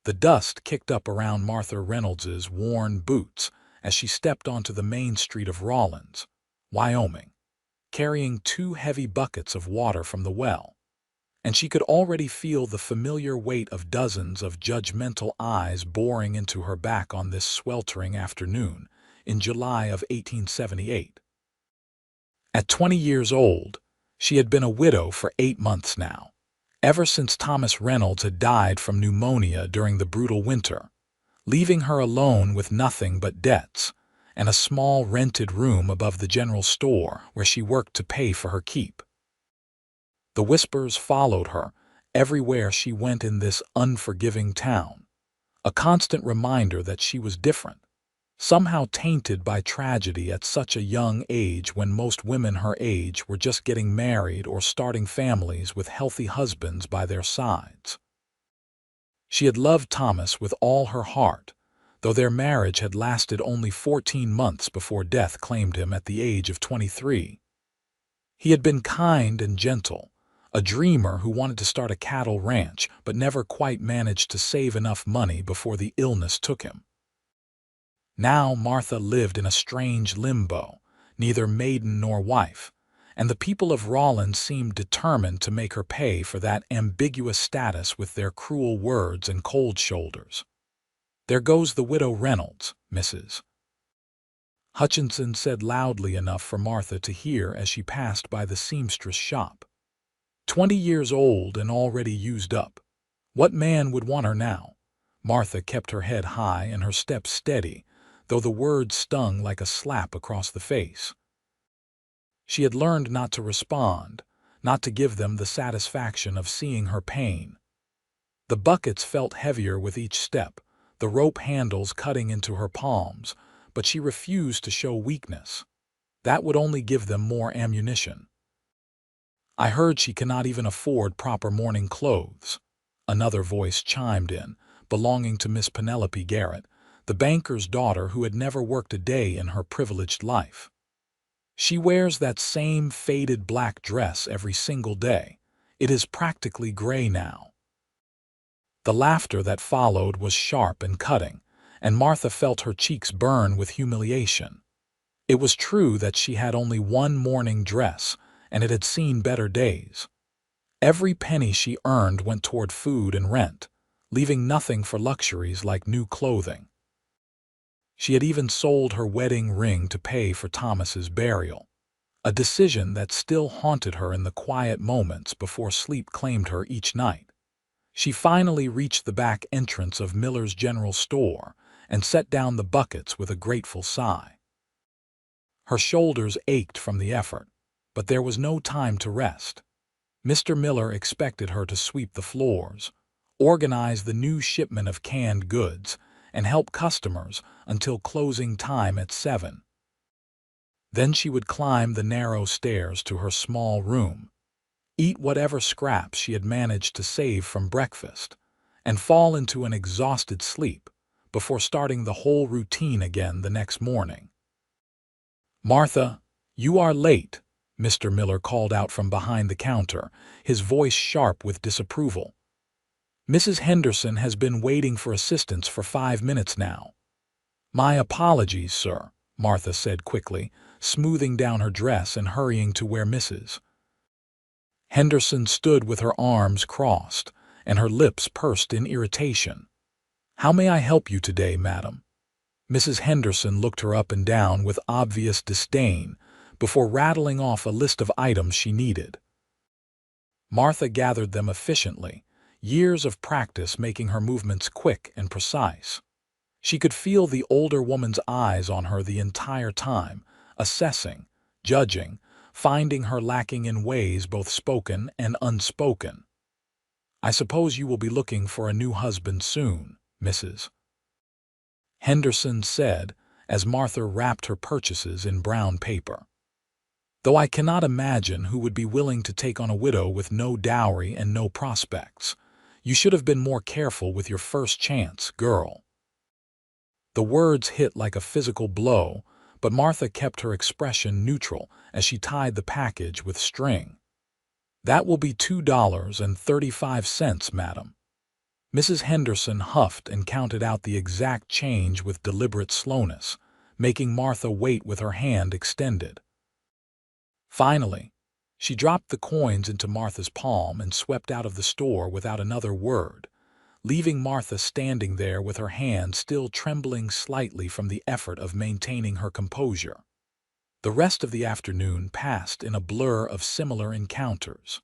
The dust kicked up around Martha Reynolds's worn boots as she stepped onto the main street of Rawlins, Wyoming, carrying 2 heavy buckets of water from the well, and she could already feel the familiar weight of dozens of judgmental eyes boring into her back on this sweltering afternoon in July of 1878. At 20 years old, she had been a widow for 8 months now, ever since Thomas Reynolds had died from pneumonia during the brutal winter, leaving her alone with nothing but debts and a small rented room above the general store where she worked to pay for her keep. The whispers followed her everywhere she went in this unforgiving town, a constant reminder that she was different, somehow tainted by tragedy at such a young age when most women her age were just getting married or starting families with healthy husbands by their sides. She had loved Thomas with all her heart, though their marriage had lasted only 14 months before death claimed him at the age of 23. He had been kind and gentle, a dreamer who wanted to start a cattle ranch but never quite managed to save enough money before the illness took him. Now Martha lived in a strange limbo, neither maiden nor wife, and the people of Rawlins seemed determined to make her pay for that ambiguous status with their cruel words and cold shoulders. "There goes the widow Reynolds, Mrs. Hutchinson said loudly enough for Martha to hear as she passed by the seamstress shop. 20 years old and already used up. What man would want her now? Martha kept her head high and her steps steady, though the words stung like a slap across the face. She had learned not to respond, not to give them the satisfaction of seeing her pain. The buckets felt heavier with each step, the rope handles cutting into her palms, but she refused to show weakness. That would only give them more ammunition. "I heard she cannot even afford proper morning clothes," another voice chimed in, belonging to Miss Penelope Garrett, the banker's daughter who had never worked a day in her privileged life. "She wears that same faded black dress every single day. It is practically gray now." The laughter that followed was sharp and cutting, and Martha felt her cheeks burn with humiliation. It was true that she had only one morning dress, and it had seen better days. Every penny she earned went toward food and rent, leaving nothing for luxuries like new clothing. She had even sold her wedding ring to pay for Thomas's burial, a decision that still haunted her in the quiet moments before sleep claimed her each night. She finally reached the back entrance of Miller's General Store and set down the buckets with a grateful sigh. Her shoulders ached from the effort, but there was no time to rest. Mr. Miller expected her to sweep the floors, organize the new shipment of canned goods, and help customers until closing time at 7. Then she would climb the narrow stairs to her small room, eat whatever scraps she had managed to save from breakfast, and fall into an exhausted sleep before starting the whole routine again the next morning. "Martha, you are late," Mr. Miller called out from behind the counter, his voice sharp with disapproval. "Mrs. Henderson has been waiting for assistance for 5 minutes now." "My apologies, sir," Martha said quickly, smoothing down her dress and hurrying to where Mrs. Henderson stood with her arms crossed and her lips pursed in irritation. "How may I help you today, madam?" Mrs. Henderson looked her up and down with obvious disdain before rattling off a list of items she needed. Martha gathered them efficiently, years of practice making her movements quick and precise. She could feel the older woman's eyes on her the entire time, assessing, judging, finding her lacking in ways both spoken and unspoken. "I suppose you will be looking for a new husband soon, Mrs. Henderson said, as Martha wrapped her purchases in brown paper. "Though I cannot imagine who would be willing to take on a widow with no dowry and no prospects. You should have been more careful with your first chance, girl." The words hit like a physical blow, but Martha kept her expression neutral as she tied the package with string. "That will be $2.35, madam." Mrs. Henderson huffed and counted out the exact change with deliberate slowness, making Martha wait with her hand extended. Finally, she dropped the coins into Martha's palm and swept out of the store without another word, leaving Martha standing there with her hand still trembling slightly from the effort of maintaining her composure. The rest of the afternoon passed in a blur of similar encounters.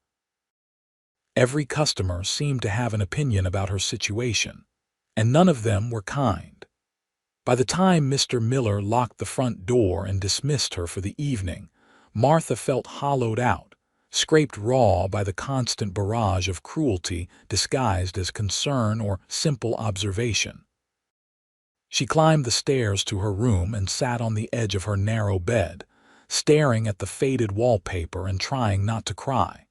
Every customer seemed to have an opinion about her situation, and none of them were kind. By the time Mr. Miller locked the front door and dismissed her for the evening, Martha felt hollowed out, scraped raw by the constant barrage of cruelty disguised as concern or simple observation. She climbed the stairs to her room and sat on the edge of her narrow bed, staring at the faded wallpaper and trying not to cry.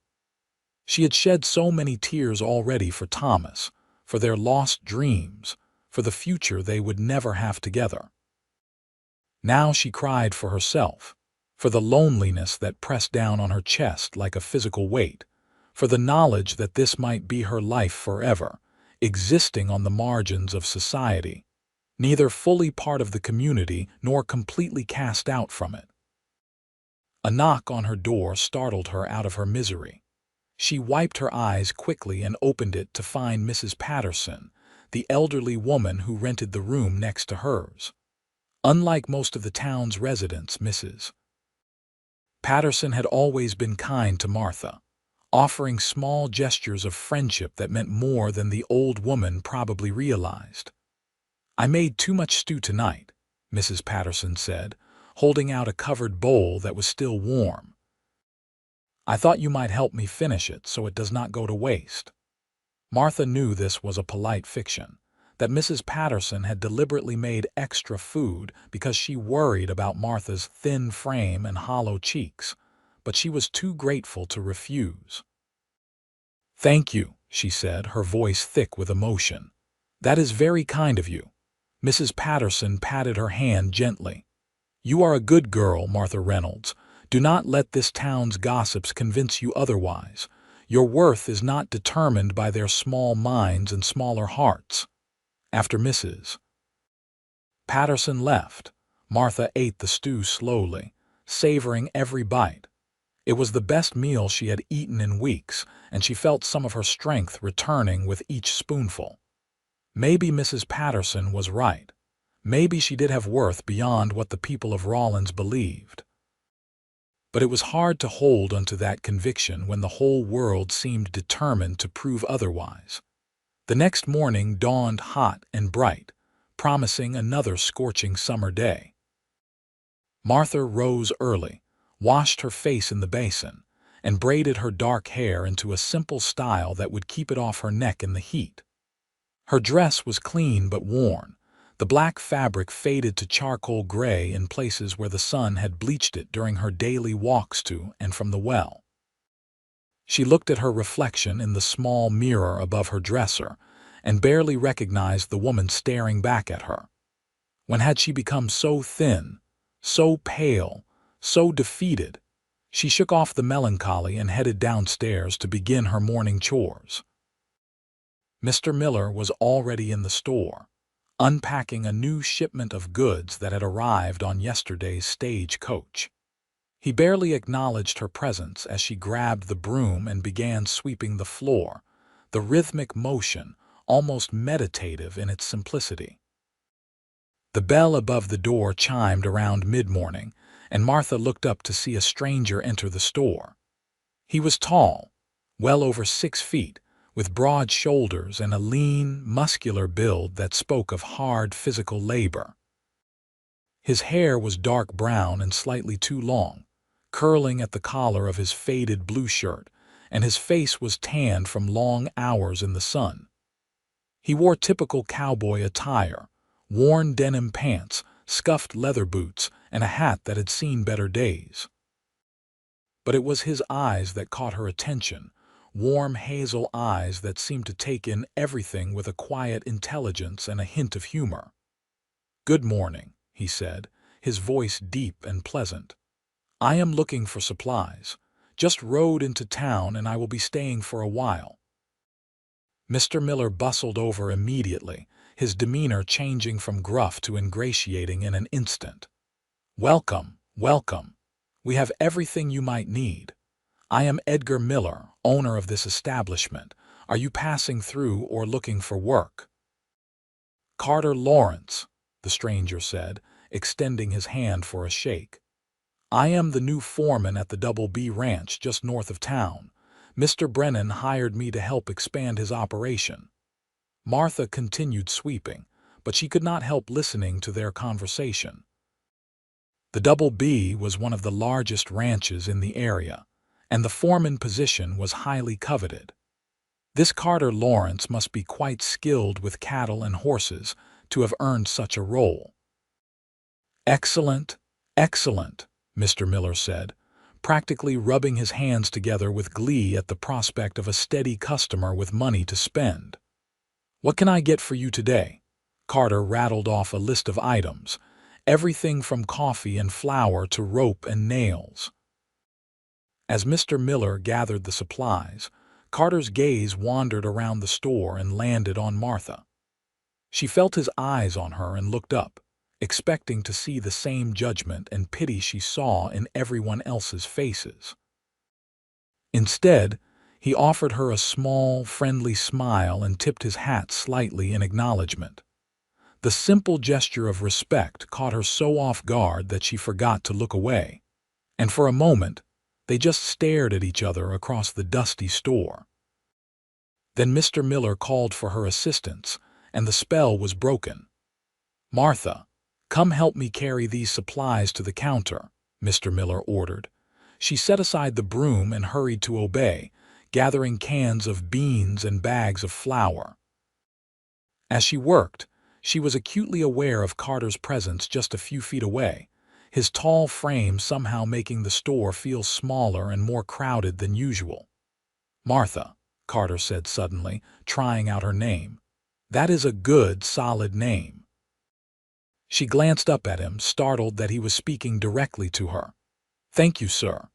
She had shed so many tears already for Thomas, for their lost dreams, for the future they would never have together. Now she cried for herself, for the loneliness that pressed down on her chest like a physical weight, for the knowledge that this might be her life forever, existing on the margins of society, neither fully part of the community nor completely cast out from it. A knock on her door startled her out of her misery. She wiped her eyes quickly and opened it to find Mrs. Patterson, the elderly woman who rented the room next to hers. Unlike most of the town's residents, Mrs. Patterson had always been kind to Martha, offering small gestures of friendship that meant more than the old woman probably realized. "I made too much stew tonight," Mrs. Patterson said, holding out a covered bowl that was still warm. "I thought you might help me finish it so it does not go to waste." Martha knew this was a polite fiction, that Mrs. Patterson had deliberately made extra food because she worried about Martha's thin frame and hollow cheeks, but she was too grateful to refuse. "Thank you," she said, her voice thick with emotion. "That is very kind of you." Mrs. Patterson patted her hand gently. "You are a good girl, Martha Reynolds. Do not let this town's gossips convince you otherwise. Your worth is not determined by their small minds and smaller hearts." After Mrs. Patterson left, Martha ate the stew slowly, savoring every bite. It was the best meal she had eaten in weeks, and she felt some of her strength returning with each spoonful. Maybe Mrs. Patterson was right. Maybe she did have worth beyond what the people of Rawlins believed. But it was hard to hold onto that conviction when the whole world seemed determined to prove otherwise. The next morning dawned hot and bright, promising another scorching summer day. Martha rose early, washed her face in the basin, and braided her dark hair into a simple style that would keep it off her neck in the heat. Her dress was clean but worn, the black fabric faded to charcoal gray in places where the sun had bleached it during her daily walks to and from the well. She looked at her reflection in the small mirror above her dresser and barely recognized the woman staring back at her. When had she become so thin, so pale, so defeated? She shook off the melancholy and headed downstairs to begin her morning chores. Mr. Miller was already in the store, unpacking a new shipment of goods that had arrived on yesterday's stagecoach. He barely acknowledged her presence as she grabbed the broom and began sweeping the floor, the rhythmic motion almost meditative in its simplicity. The bell above the door chimed around mid-morning, and Martha looked up to see a stranger enter the store. He was tall, well over 6 feet, with broad shoulders and a lean, muscular build that spoke of hard physical labor. His hair was dark brown and slightly too long, curling at the collar of his faded blue shirt, and his face was tanned from long hours in the sun. He wore typical cowboy attire, worn denim pants, scuffed leather boots, and a hat that had seen better days. But it was his eyes that caught her attention, warm hazel eyes that seemed to take in everything with a quiet intelligence and a hint of humor. "Good morning," he said, his voice deep and pleasant. "I am looking for supplies. Just rode into town and I will be staying for a while." Mr. Miller bustled over immediately, his demeanor changing from gruff to ingratiating in an instant. "Welcome, welcome. We have everything you might need. I am Edgar Miller, owner of this establishment. Are you passing through or looking for work?" "Carter Lawrence," the stranger said, extending his hand for a shake. "I am the new foreman at the Double B Ranch just north of town. Mr. Brennan hired me to help expand his operation." Martha continued sweeping, but she could not help listening to their conversation. The Double B was one of the largest ranches in the area, and the foreman position was highly coveted. This Carter Lawrence must be quite skilled with cattle and horses to have earned such a role. "Excellent, excellent," Mr. Miller said, practically rubbing his hands together with glee at the prospect of a steady customer with money to spend. "What can I get for you today?" Carter rattled off a list of items, everything from coffee and flour to rope and nails. As Mr. Miller gathered the supplies, Carter's gaze wandered around the store and landed on Martha. She felt his eyes on her and looked up, expecting to see the same judgment and pity she saw in everyone else's faces. Instead, he offered her a small, friendly smile and tipped his hat slightly in acknowledgement. The simple gesture of respect caught her so off guard that she forgot to look away, and for a moment, they just stared at each other across the dusty store. Then Mr. Miller called for her assistance, and the spell was broken. "Martha, come help me carry these supplies to the counter," Mr. Miller ordered. She set aside the broom and hurried to obey, gathering cans of beans and bags of flour. As she worked, she was acutely aware of Carter's presence just a few feet away, his tall frame somehow making the store feel smaller and more crowded than usual. "Martha," Carter said suddenly, trying out her name. "That is a good, solid name." She glanced up at him, startled that he was speaking directly to her. "Thank you, sir."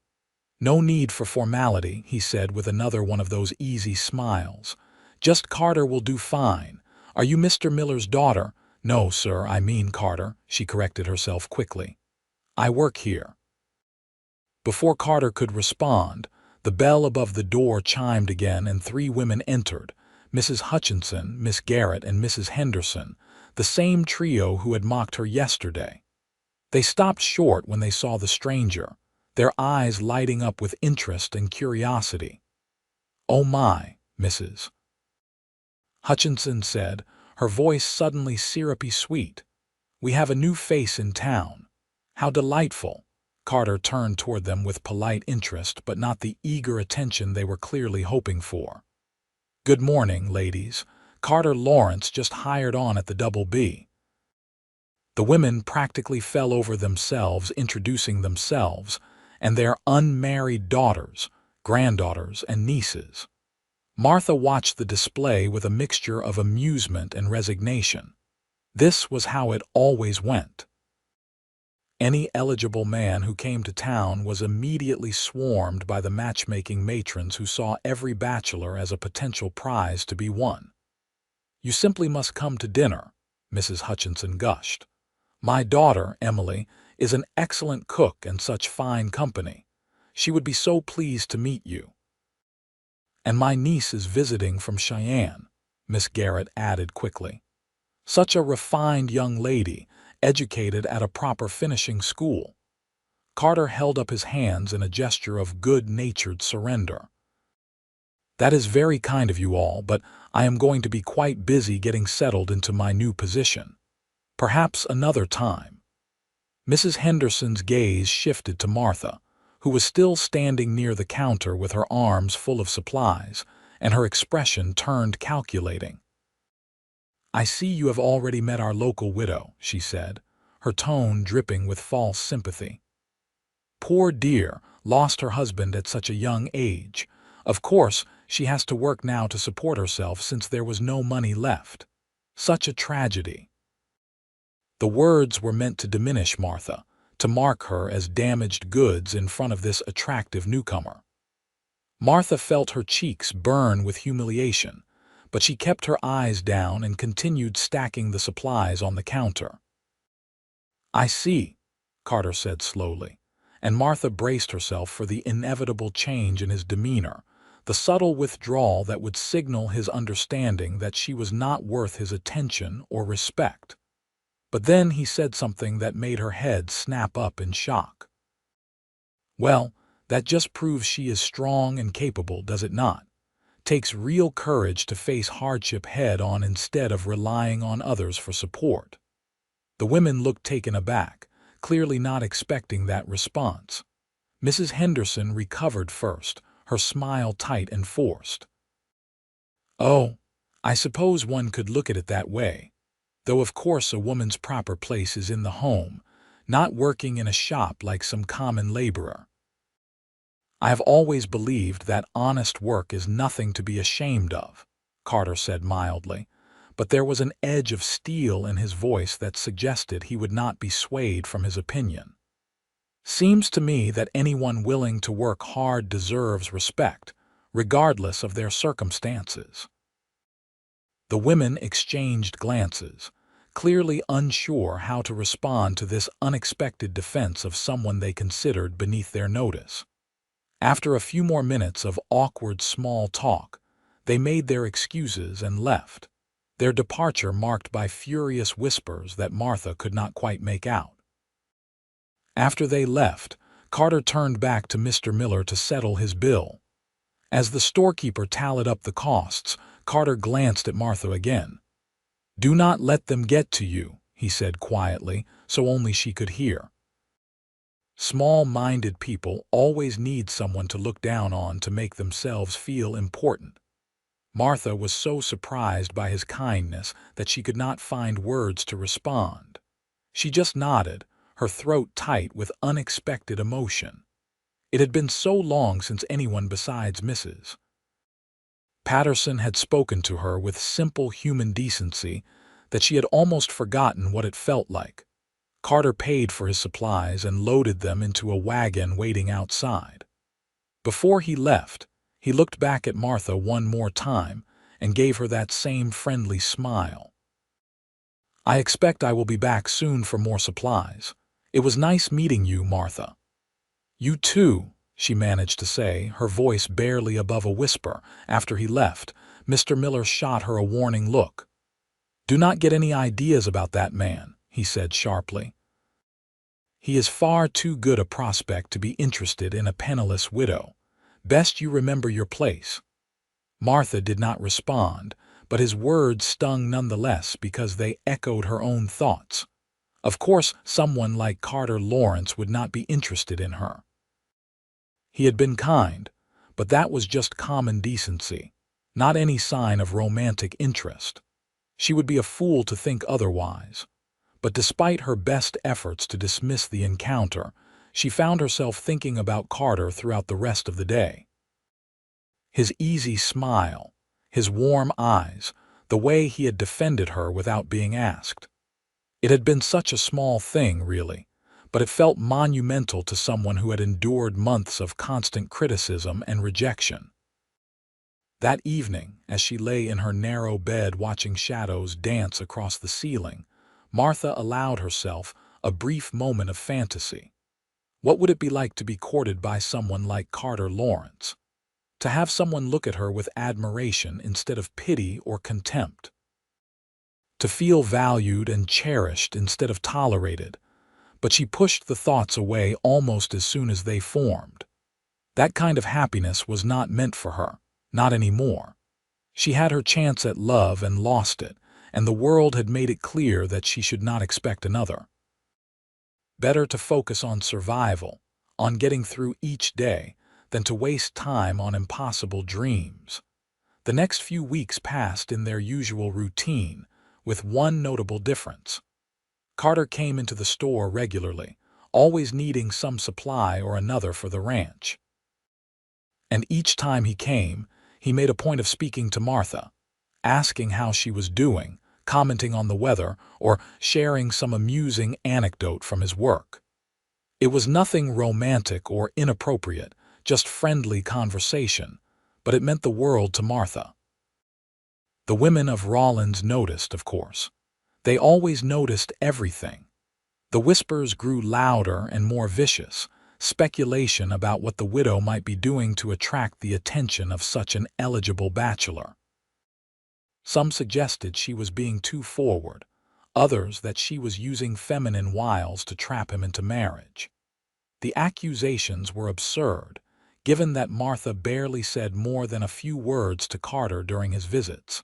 "No need for formality," he said with another one of those easy smiles. "Just Carter will do fine. Are you Mr. Miller's daughter?" "No, sir, I mean Carter," she corrected herself quickly. "I work here." Before Carter could respond, the bell above the door chimed again and 3 women entered, Mrs. Hutchinson, Miss Garrett, and Mrs. Henderson, the same trio who had mocked her yesterday. They stopped short when they saw the stranger, their eyes lighting up with interest and curiosity. "Oh my, Mrs. Hutchinson said, her voice suddenly syrupy sweet. "We have a new face in town. How delightful." Carter turned toward them with polite interest, but not the eager attention they were clearly hoping for. "Good morning, ladies. Carter Lawrence just hired on at the Double B." The women practically fell over themselves introducing themselves and their unmarried daughters, granddaughters, and nieces. Martha watched the display with a mixture of amusement and resignation. This was how it always went. Any eligible man who came to town was immediately swarmed by the matchmaking matrons who saw every bachelor as a potential prize to be won. "You simply must come to dinner," Mrs. Hutchinson gushed. "My daughter, Emily, is an excellent cook and such fine company. She would be so pleased to meet you. And my niece is visiting from Cheyenne," Miss Garrett added quickly. "Such a refined young lady, educated at a proper finishing school." Carter held up his hands in a gesture of good-natured surrender. "That is very kind of you all, but I am going to be quite busy getting settled into my new position. Perhaps another time." Mrs. Henderson's gaze shifted to Martha, who was still standing near the counter with her arms full of supplies, and her expression turned calculating. "I see you have already met our local widow," she said, her tone dripping with false sympathy. "Poor dear, lost her husband at such a young age. Of course, she has to work now to support herself since there was no money left. Such a tragedy." The words were meant to diminish Martha, to mark her as damaged goods in front of this attractive newcomer. Martha felt her cheeks burn with humiliation, but she kept her eyes down and continued stacking the supplies on the counter. "I see," Carter said slowly, and Martha braced herself for the inevitable change in his demeanor, the subtle withdrawal that would signal his understanding that she was not worth his attention or respect. But then he said something that made her head snap up in shock. "Well, that just proves she is strong and capable, does it not? Takes real courage to face hardship head-on instead of relying on others for support." The women looked taken aback, clearly not expecting that response. Mrs. Henderson recovered first, her smile tight and forced. "Oh, I suppose one could look at it that way. Though of course a woman's proper place is in the home, not working in a shop like some common laborer. I have always believed that honest work is nothing to be ashamed of," Carter said mildly, but there was an edge of steel in his voice that suggested he would not be swayed from his opinion. "Seems to me that anyone willing to work hard deserves respect, regardless of their circumstances." The women exchanged glances, clearly unsure how to respond to this unexpected defense of someone they considered beneath their notice. After a few more minutes of awkward small talk, they made their excuses and left, their departure marked by furious whispers that Martha could not quite make out. After they left, Carter turned back to Mr. Miller to settle his bill. As the storekeeper tallied up the costs, Carter glanced at Martha again. "Do not let them get to you," he said quietly, so only she could hear. Small-minded people always need someone to look down on to make themselves feel important. Martha was so surprised by his kindness that she could not find words to respond. She just nodded, her throat tight with unexpected emotion. It had been so long since anyone besides Mrs. Patterson had spoken to her with simple human decency that she had almost forgotten what it felt like. Carter paid for his supplies and loaded them into a wagon waiting outside. Before he left, he looked back at Martha one more time and gave her that same friendly smile. "I expect I will be back soon for more supplies. It was nice meeting you, Martha." "You too," she managed to say, her voice barely above a whisper. After he left, Mr. Miller shot her a warning look. "Do not get any ideas about that man," he said sharply. "He is far too good a prospect to be interested in a penniless widow. Best you remember your place." Martha did not respond, but his words stung nonetheless because they echoed her own thoughts. Of course, someone like Carter Lawrence would not be interested in her. He had been kind, but that was just common decency, not any sign of romantic interest. She would be a fool to think otherwise. But despite her best efforts to dismiss the encounter, she found herself thinking about Carter throughout the rest of the day. His easy smile, his warm eyes, the way he had defended her without being asked. It had been such a small thing, really, but it felt monumental to someone who had endured months of constant criticism and rejection. That evening, as she lay in her narrow bed watching shadows dance across the ceiling, Martha allowed herself a brief moment of fantasy. What would it be like to be courted by someone like Carter Lawrence? To have someone look at her with admiration instead of pity or contempt? To feel valued and cherished instead of tolerated? But she pushed the thoughts away almost as soon as they formed. That kind of happiness was not meant for her, not anymore. She had her chance at love and lost it, and the world had made it clear that she should not expect another. Better to focus on survival, on getting through each day, than to waste time on impossible dreams. The next few weeks passed in their usual routine, with one notable difference. Carter came into the store regularly, always needing some supply or another for the ranch. And each time he came, he made a point of speaking to Martha, asking how she was doing, commenting on the weather, or sharing some amusing anecdote from his work. It was nothing romantic or inappropriate, just friendly conversation, but it meant the world to Martha. The women of Rawlins noticed, of course. They always noticed everything. The whispers grew louder and more vicious, speculation about what the widow might be doing to attract the attention of such an eligible bachelor. Some suggested she was being too forward, others that she was using feminine wiles to trap him into marriage. The accusations were absurd, given that Martha barely said more than a few words to Carter during his visits.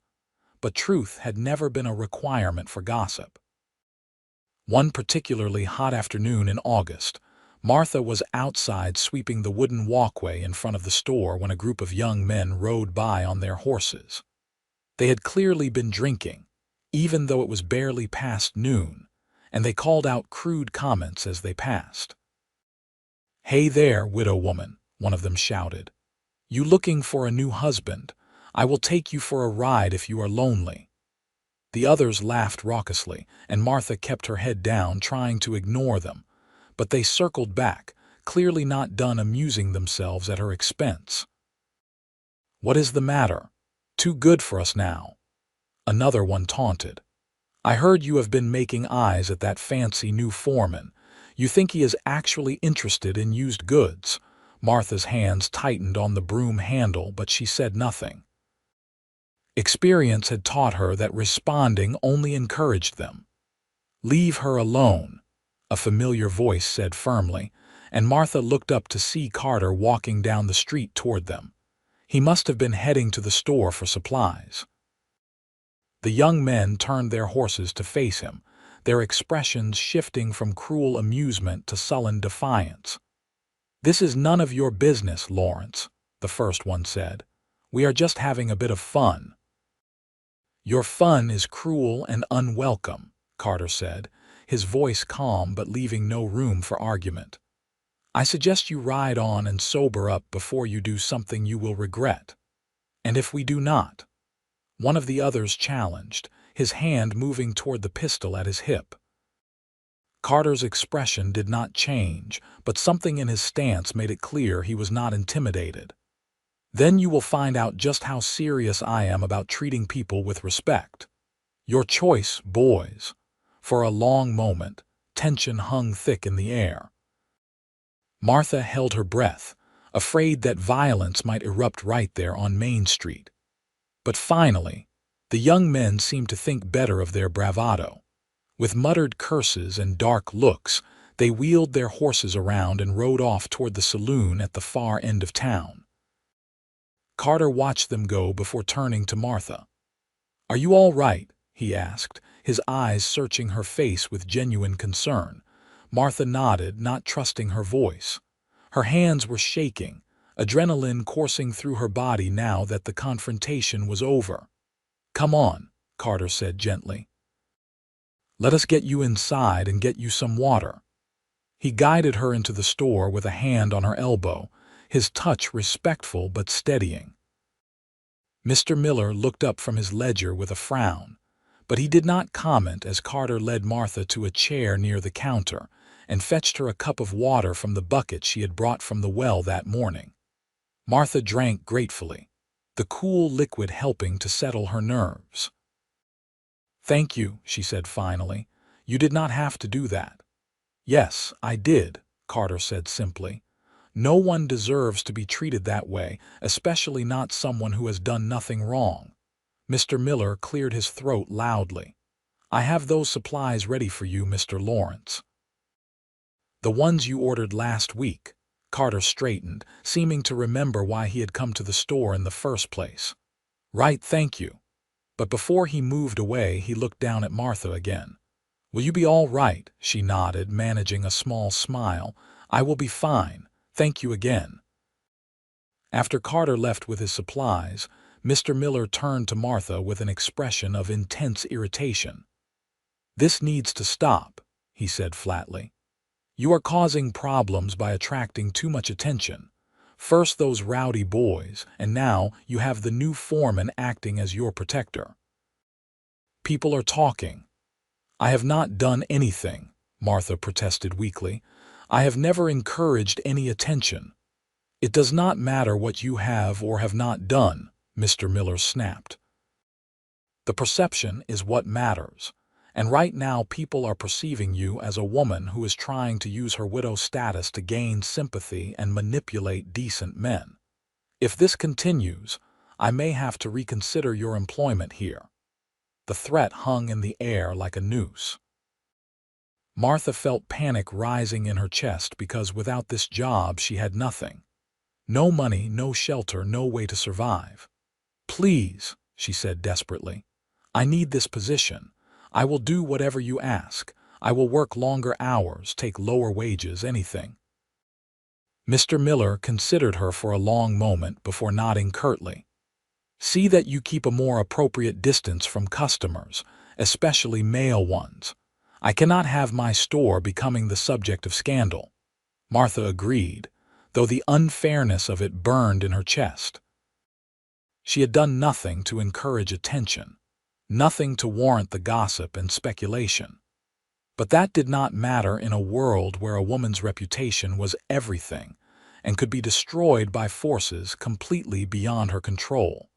But truth had never been a requirement for gossip. One particularly hot afternoon in August, Martha was outside sweeping the wooden walkway in front of the store when a group of young men rode by on their horses. They had clearly been drinking, even though it was barely past noon, and they called out crude comments as they passed. "Hey there, widow woman," one of them shouted. "You looking for a new husband? I will take you for a ride if you are lonely." The others laughed raucously, and Martha kept her head down, trying to ignore them, but they circled back, clearly not done amusing themselves at her expense. "What is the matter? Too good for us now," another one taunted. "I heard you have been making eyes at that fancy new foreman. You think he is actually interested in used goods?" Martha's hands tightened on the broom handle, but she said nothing. Experience had taught her that responding only encouraged them. "Leave her alone," a familiar voice said firmly, and Martha looked up to see Carter walking down the street toward them. He must have been heading to the store for supplies. The young men turned their horses to face him, their expressions shifting from cruel amusement to sullen defiance. "This is none of your business, Lawrence," the first one said. "We are just having a bit of fun." "Your fun is cruel and unwelcome," Carter said, his voice calm but leaving no room for argument. "I suggest you ride on and sober up before you do something you will regret." "And if we do not?" one of the others challenged, his hand moving toward the pistol at his hip. Carter's expression did not change, but something in his stance made it clear he was not intimidated. "Then you will find out just how serious I am about treating people with respect. Your choice, boys." For a long moment, tension hung thick in the air. Martha held her breath, afraid that violence might erupt right there on Main Street. But finally, the young men seemed to think better of their bravado. With muttered curses and dark looks, they wheeled their horses around and rode off toward the saloon at the far end of town. Carter watched them go before turning to Martha. "Are you all right?" he asked, his eyes searching her face with genuine concern. Martha nodded, not trusting her voice. Her hands were shaking, adrenaline coursing through her body now that the confrontation was over. "Come on," Carter said gently. "Let us get you inside and get you some water." He guided her into the store with a hand on her elbow, his touch respectful but steadying. Mr. Miller looked up from his ledger with a frown, but he did not comment as Carter led Martha to a chair near the counter and fetched her a cup of water from the bucket she had brought from the well that morning. Martha drank gratefully, the cool liquid helping to settle her nerves. "Thank you," she said finally. "You did not have to do that." "Yes, I did," Carter said simply. "No one deserves to be treated that way, especially not someone who has done nothing wrong." Mr. Miller cleared his throat loudly. "I have those supplies ready for you, Mr. Lawrence." "The ones you ordered last week." Carter straightened, seeming to remember why he had come to the store in the first place. "Right, thank you." But before he moved away, he looked down at Martha again. "Will you be all right?" She nodded, managing a small smile. "I will be fine. Thank you again." After Carter left with his supplies, Mr. Miller turned to Martha with an expression of intense irritation. "This needs to stop," he said flatly. "You are causing problems by attracting too much attention. First those rowdy boys, and now you have the new foreman acting as your protector." "People are talking." "I have not done anything," Martha protested weakly. "I have never encouraged any attention." "It does not matter what you have or have not done," Mr. Miller snapped. The perception is what matters. And right now people are perceiving you as a woman who is trying to use her widow status to gain sympathy and manipulate decent men. If this continues, I may have to reconsider your employment here." The threat hung in the air like a noose. Martha felt panic rising in her chest because without this job she had nothing. No money, no shelter, no way to survive. "Please," she said desperately, "I need this position. I will do whatever you ask. I will work longer hours, take lower wages, anything." Mr. Miller considered her for a long moment before nodding curtly. "See that you keep a more appropriate distance from customers, especially male ones. I cannot have my store becoming the subject of scandal." Martha agreed, though the unfairness of it burned in her chest. She had done nothing to encourage attention, nothing to warrant the gossip and speculation. But that did not matter in a world where a woman's reputation was everything and could be destroyed by forces completely beyond her control.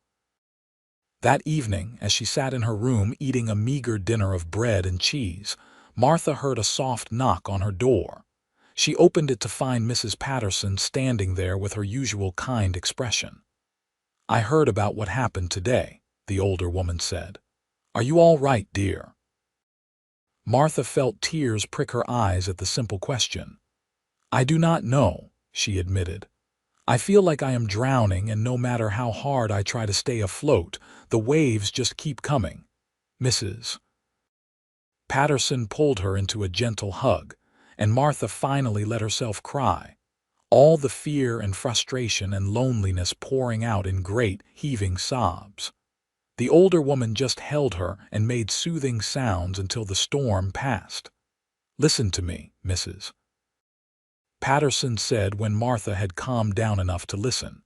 That evening, as she sat in her room eating a meager dinner of bread and cheese, Martha heard a soft knock on her door. She opened it to find Mrs. Patterson standing there with her usual kind expression. "I heard about what happened today," the older woman said. "Are you all right, dear?" Martha felt tears prick her eyes at the simple question. "I do not know," she admitted. "I feel like I am drowning, and no matter how hard I try to stay afloat, the waves just keep coming. Mrs. Patterson pulled her into a gentle hug, and Martha finally let herself cry, all the fear and frustration and loneliness pouring out in great, heaving sobs. The older woman just held her and made soothing sounds until the storm passed. "Listen to me, Mrs. Patterson said when Martha had calmed down enough to listen.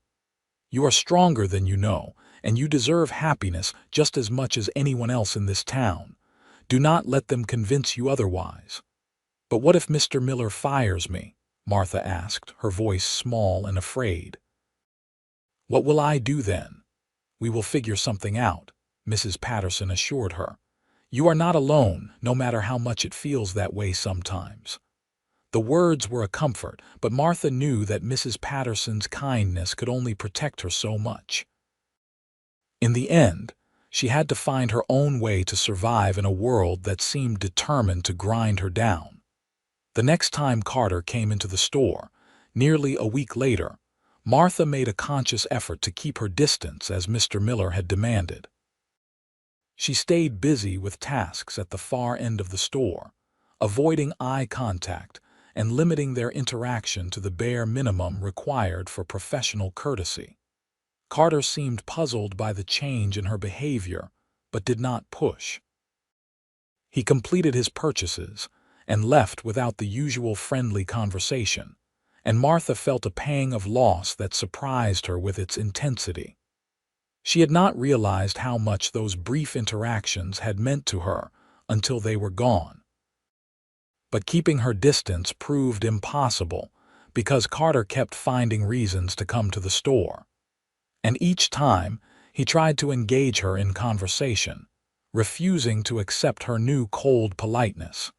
"You are stronger than you know, and you deserve happiness just as much as anyone else in this town. Do not let them convince you otherwise." "But what if Mr. Miller fires me?" Martha asked, her voice small and afraid. "What will I do then?" "We will figure something out," Mrs. Patterson assured her. "You are not alone, no matter how much it feels that way sometimes." The words were a comfort, but Martha knew that Mrs. Patterson's kindness could only protect her so much. In the end, she had to find her own way to survive in a world that seemed determined to grind her down. The next time Carter came into the store, nearly a week later, Martha made a conscious effort to keep her distance as Mr. Miller had demanded. She stayed busy with tasks at the far end of the store, avoiding eye contact and limiting their interaction to the bare minimum required for professional courtesy. Carter seemed puzzled by the change in her behavior, but did not push. He completed his purchases and left without the usual friendly conversation, and Martha felt a pang of loss that surprised her with its intensity. She had not realized how much those brief interactions had meant to her until they were gone. But keeping her distance proved impossible because Carter kept finding reasons to come to the store. And each time, he tried to engage her in conversation, refusing to accept her new cold politeness.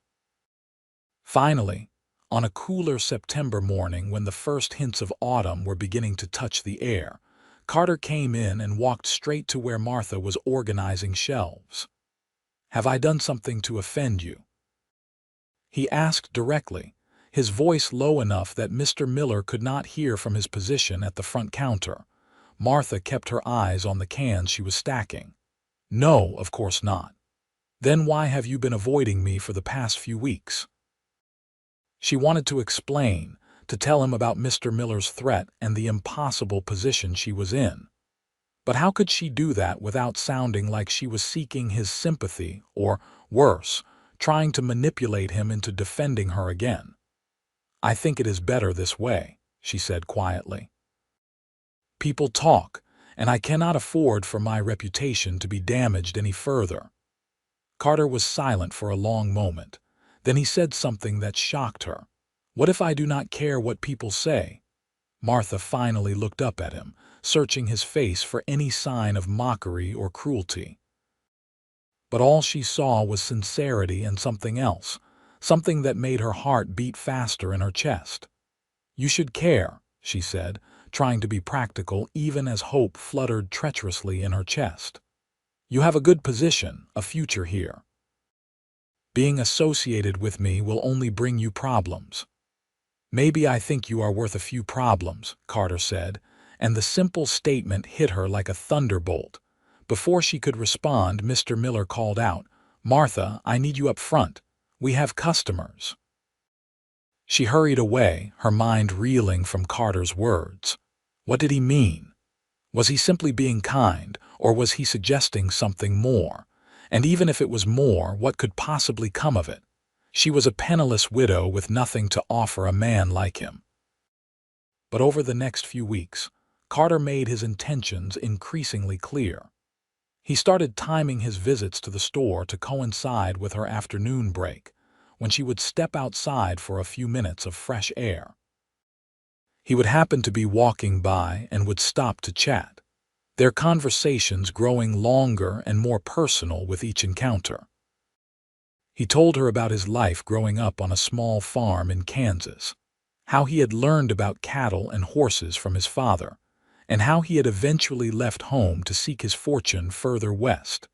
Finally, on a cooler September morning when the first hints of autumn were beginning to touch the air, Carter came in and walked straight to where Martha was organizing shelves. "Have I done something to offend you?" he asked directly, his voice low enough that Mr. Miller could not hear from his position at the front counter. Martha kept her eyes on the cans she was stacking. "No, of course not." "Then why have you been avoiding me for the past few weeks?" She wanted to explain, to tell him about Mr. Miller's threat and the impossible position she was in. But how could she do that without sounding like she was seeking his sympathy or, worse, trying to manipulate him into defending her again? "I think it is better this way," she said quietly. "People talk, and I cannot afford for my reputation to be damaged any further." Carter was silent for a long moment. Then he said something that shocked her. "What if I do not care what people say?" Martha finally looked up at him, searching his face for any sign of mockery or cruelty. but all she saw was sincerity and something else, something that made her heart beat faster in her chest. "You should care," she said, trying to be practical even as hope fluttered treacherously in her chest. "You have a good position, a future here. Being associated with me will only bring you problems." "Maybe I think you are worth a few problems," Carter said, and the simple statement hit her like a thunderbolt. Before she could respond, Mr. Miller called out, "Martha, I need you up front. We have customers." She hurried away, her mind reeling from Carter's words. What did he mean? Was he simply being kind, or was he suggesting something more? And even if it was more, what could possibly come of it? She was a penniless widow with nothing to offer a man like him. But over the next few weeks, Carter made his intentions increasingly clear. He started timing his visits to the store to coincide with her afternoon break, when she would step outside for a few minutes of fresh air. He would happen to be walking by and would stop to chat, their conversations growing longer and more personal with each encounter. He told her about his life growing up on a small farm in Kansas, how he had learned about cattle and horses from his father, and how he had eventually left home to seek his fortune further west.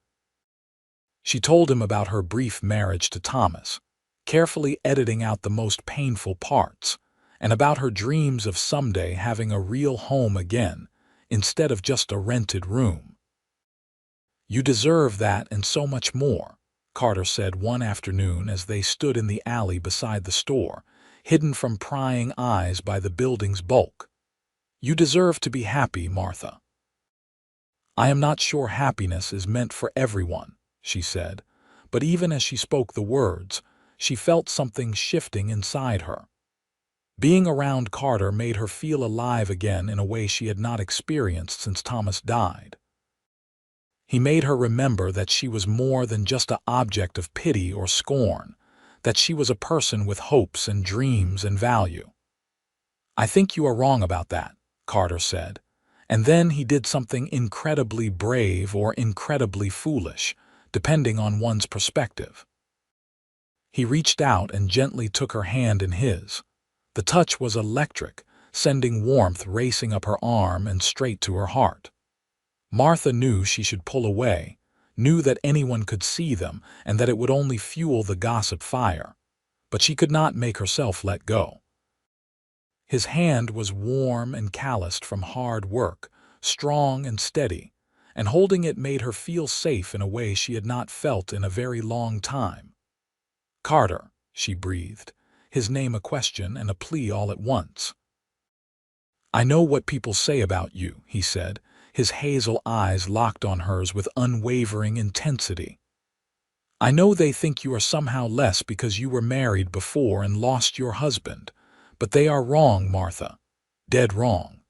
She told him about her brief marriage to Thomas, carefully editing out the most painful parts, and about her dreams of someday having a real home again, instead of just a rented room. "You deserve that and so much more," Carter said one afternoon as they stood in the alley beside the store, hidden from prying eyes by the building's bulk. "You deserve to be happy, Martha." "I am not sure happiness is meant for everyone," she said, but even as she spoke the words, she felt something shifting inside her. Being around Carter made her feel alive again in a way she had not experienced since Thomas died. He made her remember that she was more than just an object of pity or scorn, that she was a person with hopes and dreams and value. "I think you are wrong about that," Carter said, and then he did something incredibly brave or incredibly foolish, depending on one's perspective. He reached out and gently took her hand in his. The touch was electric, sending warmth racing up her arm and straight to her heart. Martha knew she should pull away, knew that anyone could see them and that it would only fuel the gossip fire, but she could not make herself let go. His hand was warm and calloused from hard work, strong and steady, and holding it made her feel safe in a way she had not felt in a very long time. "Carter," she breathed, his name a question and a plea all at once. "I know what people say about you," he said, his hazel eyes locked on hers with unwavering intensity. "I know they think you are somehow less because you were married before and lost your husband, but they are wrong, Martha. Dead wrong.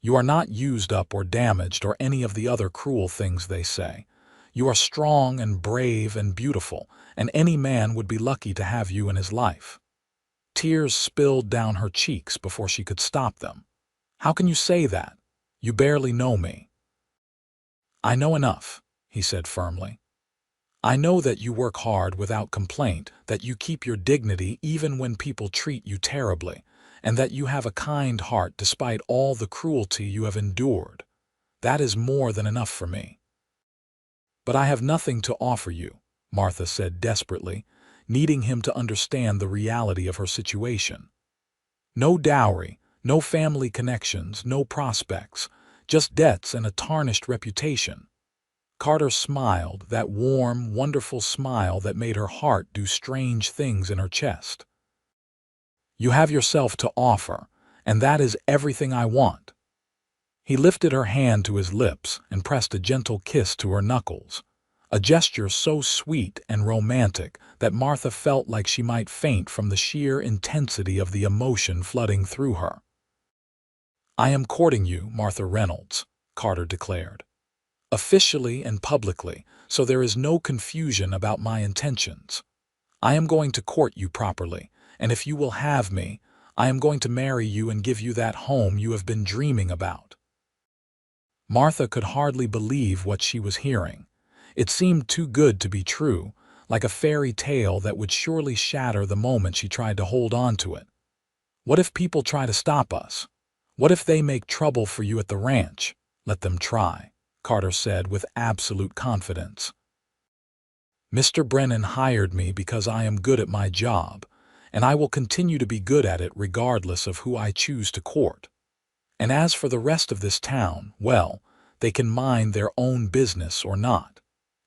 You are not used up or damaged or any of the other cruel things they say. You are strong and brave and beautiful, and any man would be lucky to have you in his life." Tears spilled down her cheeks before she could stop them. "How can you say that? You barely know me." "I know enough," he said firmly. "I know that you work hard without complaint, that you keep your dignity even when people treat you terribly, and that you have a kind heart despite all the cruelty you have endured. That is more than enough for me." "But I have nothing to offer you," Martha said desperately, needing him to understand the reality of her situation. "No dowry, no family connections, no prospects, just debts and a tarnished reputation." Carter smiled, that warm, wonderful smile that made her heart do strange things in her chest. "You have yourself to offer, and that is everything I want." He lifted her hand to his lips and pressed a gentle kiss to her knuckles, a gesture so sweet and romantic that Martha felt like she might faint from the sheer intensity of the emotion flooding through her. "I am courting you, Martha Reynolds," Carter declared. "Officially and publicly, so there is no confusion about my intentions. I am going to court you properly, and if you will have me, I am going to marry you and give you that home you have been dreaming about." Martha could hardly believe what she was hearing. It seemed too good to be true, like a fairy tale that would surely shatter the moment she tried to hold on to it. What if people try to stop us? What if they make trouble for you at the ranch? Let them try, Carter said with absolute confidence. Mr. Brennan hired me because I am good at my job, and I will continue to be good at it regardless of who I choose to court. And as for the rest of this town, well, they can mind their own business or not.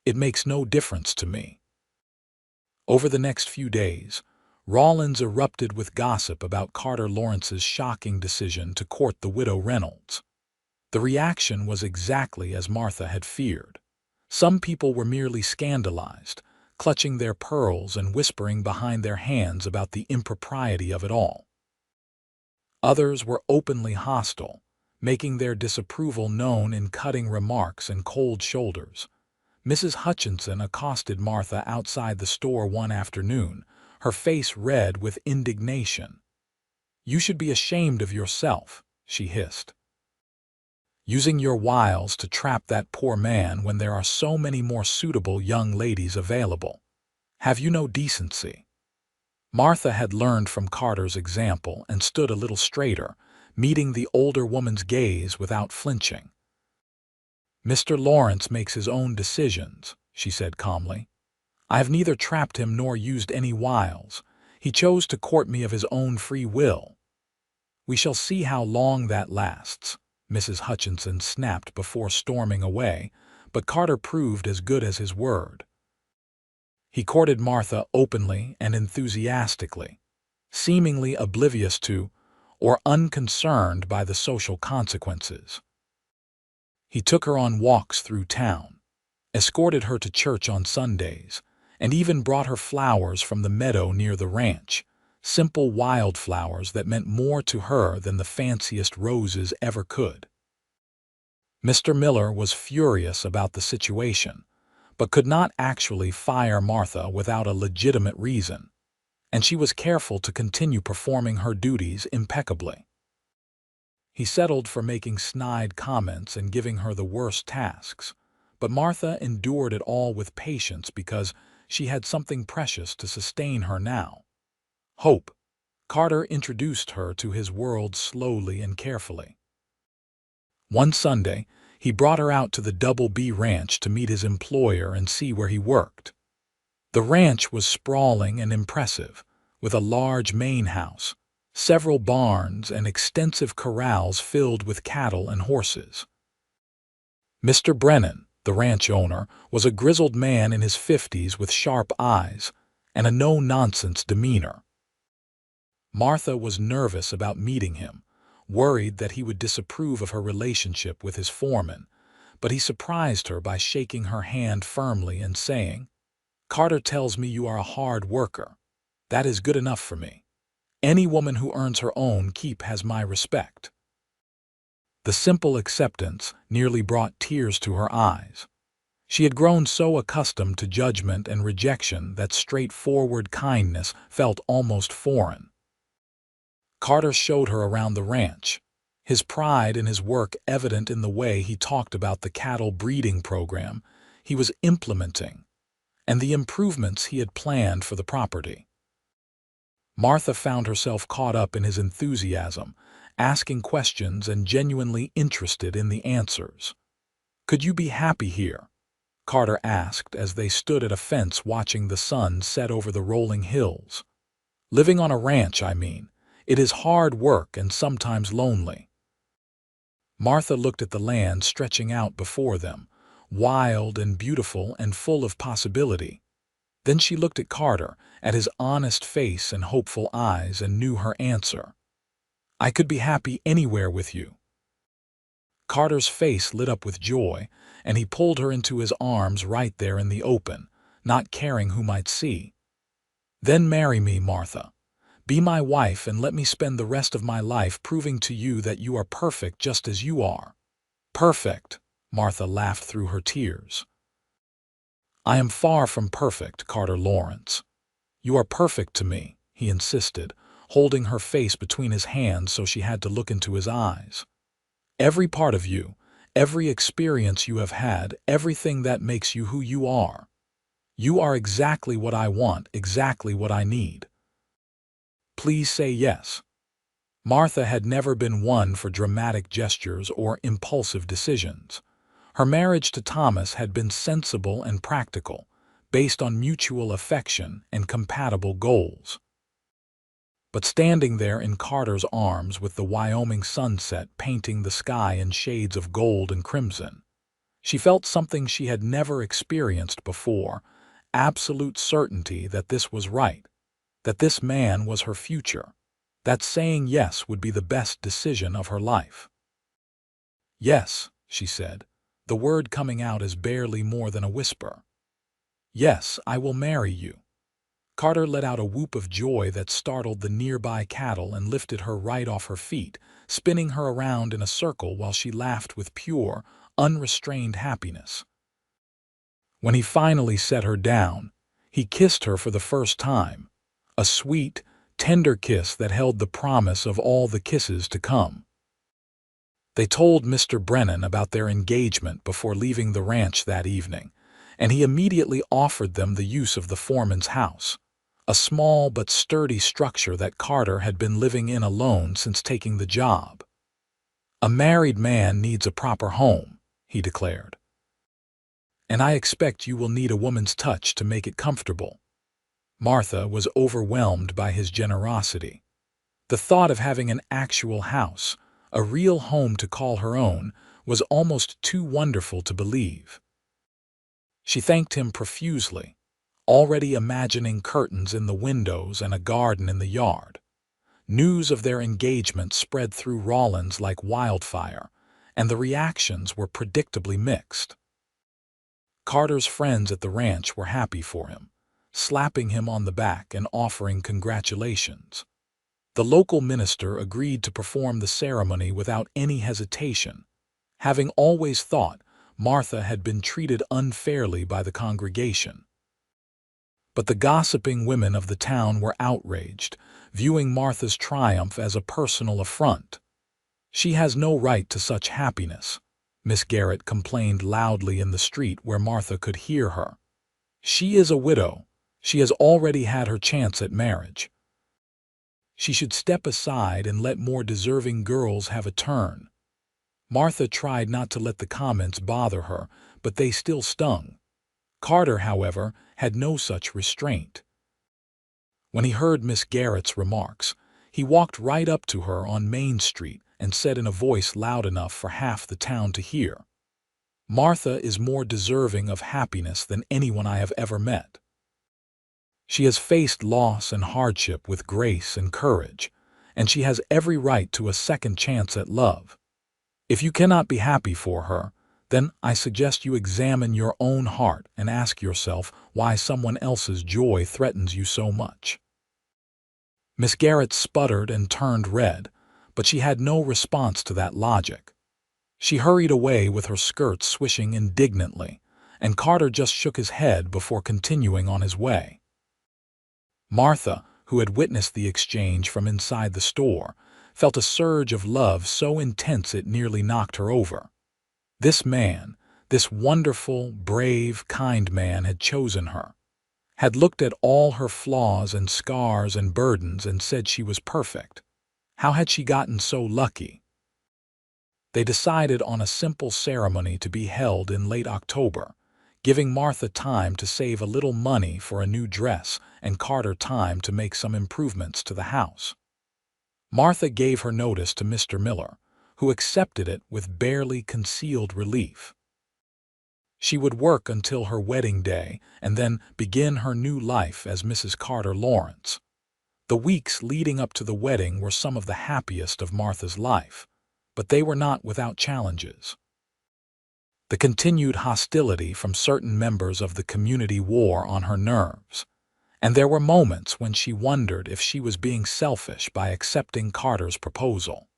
It makes no difference to me. Over the next few days, Rawlins erupted with gossip about Carter Lawrence's shocking decision to court the widow Reynolds. The reaction was exactly as Martha had feared. Some people were merely scandalized, clutching their pearls and whispering behind their hands about the impropriety of it all. Others were openly hostile, making their disapproval known in cutting remarks and cold shoulders. Mrs. Hutchinson accosted Martha outside the store one afternoon, her face red with indignation. "You should be ashamed of yourself," she hissed. "Using your wiles to trap that poor man when there are so many more suitable young ladies available. Have you no decency?" Martha had learned from Carter's example and stood a little straighter, meeting the older woman's gaze without flinching. "Mr. Lawrence makes his own decisions," she said calmly. "I have neither trapped him nor used any wiles. He chose to court me of his own free will." "We shall see how long that lasts," Mrs. Hutchinson snapped before storming away, but Carter proved as good as his word. He courted Martha openly and enthusiastically, seemingly oblivious to or unconcerned by the social consequences. He took her on walks through town, escorted her to church on Sundays, and even brought her flowers from the meadow near the ranch, simple wildflowers that meant more to her than the fanciest roses ever could. Mr. Miller was furious about the situation, but could not actually fire Martha without a legitimate reason, and she was careful to continue performing her duties impeccably. He settled for making snide comments and giving her the worst tasks, but Martha endured it all with patience because she had something precious to sustain her now. Hope. Carter introduced her to his world slowly and carefully. One Sunday, he brought her out to the Double B Ranch to meet his employer and see where he worked. The ranch was sprawling and impressive, with a large main house, several barns, and extensive corrals filled with cattle and horses. Mr. Brennan, the ranch owner, was a grizzled man in his 50s with sharp eyes and a no-nonsense demeanor. Martha was nervous about meeting him, worried that he would disapprove of her relationship with his foreman, but he surprised her by shaking her hand firmly and saying, "Carter tells me you are a hard worker. That is good enough for me. Any woman who earns her own keep has my respect." The simple acceptance nearly brought tears to her eyes. She had grown so accustomed to judgment and rejection that straightforward kindness felt almost foreign. Carter showed her around the ranch, his pride in his work evident in the way he talked about the cattle breeding program he was implementing and the improvements he had planned for the property. Martha found herself caught up in his enthusiasm, asking questions and genuinely interested in the answers. "Could you be happy here?" Carter asked as they stood at a fence watching the sun set over the rolling hills. "Living on a ranch, I mean. It is hard work and sometimes lonely." Martha looked at the land stretching out before them, wild and beautiful and full of possibility. Then she looked at Carter, at his honest face and hopeful eyes, and knew her answer. "I could be happy anywhere with you." Carter's face lit up with joy, and he pulled her into his arms right there in the open, not caring who might see. "Then marry me, Martha. Be my wife and let me spend the rest of my life proving to you that you are perfect just as you are." "Perfect," Martha laughed through her tears. "I am far from perfect, Carter Lawrence." "You are perfect to me," he insisted, holding her face between his hands so she had to look into his eyes. "Every part of you, every experience you have had, everything that makes you who you are. You are exactly what I want, exactly what I need. Please say yes." Martha had never been one for dramatic gestures or impulsive decisions. Her marriage to Thomas had been sensible and practical, based on mutual affection and compatible goals. But standing there in Carter's arms with the Wyoming sunset painting the sky in shades of gold and crimson, she felt something she had never experienced before, absolute certainty that this was right, that this man was her future, that saying yes would be the best decision of her life. "Yes," she said, the word coming out as barely more than a whisper. "Yes, I will marry you." Carter let out a whoop of joy that startled the nearby cattle and lifted her right off her feet, spinning her around in a circle while she laughed with pure, unrestrained happiness. When he finally set her down, he kissed her for the first time, a sweet, tender kiss that held the promise of all the kisses to come. They told Mr. Brennan about their engagement before leaving the ranch that evening, and he immediately offered them the use of the foreman's house, a small but sturdy structure that Carter had been living in alone since taking the job. "A married man needs a proper home," he declared. "And I expect you will need a woman's touch to make it comfortable." Martha was overwhelmed by his generosity. The thought of having an actual house, a real home to call her own, was almost too wonderful to believe. She thanked him profusely, already imagining curtains in the windows and a garden in the yard. News of their engagement spread through Rawlins like wildfire, and the reactions were predictably mixed. Carter's friends at the ranch were happy for him, slapping him on the back and offering congratulations. The local minister agreed to perform the ceremony without any hesitation, having always thought Martha had been treated unfairly by the congregation. But the gossiping women of the town were outraged, viewing Martha's triumph as a personal affront. "She has no right to such happiness," Miss Garrett complained loudly in the street where Martha could hear her. "She is a widow. She has already had her chance at marriage. She should step aside and let more deserving girls have a turn." Martha tried not to let the comments bother her, but they still stung. Carter, however, had no such restraint. When he heard Miss Garrett's remarks, he walked right up to her on Main Street and said in a voice loud enough for half the town to hear, "Martha is more deserving of happiness than anyone I have ever met. She has faced loss and hardship with grace and courage, and she has every right to a second chance at love. If you cannot be happy for her, then I suggest you examine your own heart and ask yourself why someone else's joy threatens you so much." Miss Garrett sputtered and turned red, but she had no response to that logic. She hurried away with her skirts swishing indignantly, and Carter just shook his head before continuing on his way. Martha, who had witnessed the exchange from inside the store, felt a surge of love so intense it nearly knocked her over. This man, this wonderful, brave, kind man had chosen her, had looked at all her flaws and scars and burdens and said she was perfect. How had she gotten so lucky? They decided on a simple ceremony to be held in late October, giving Martha time to save a little money for a new dress and Carter time to make some improvements to the house. Martha gave her notice to Mr. Miller, who accepted it with barely concealed relief. She would work until her wedding day and then begin her new life as Mrs. Carter Lawrence. The weeks leading up to the wedding were some of the happiest of Martha's life, but they were not without challenges. The continued hostility from certain members of the community wore on her nerves, and there were moments when she wondered if she was being selfish by accepting Carter's proposal.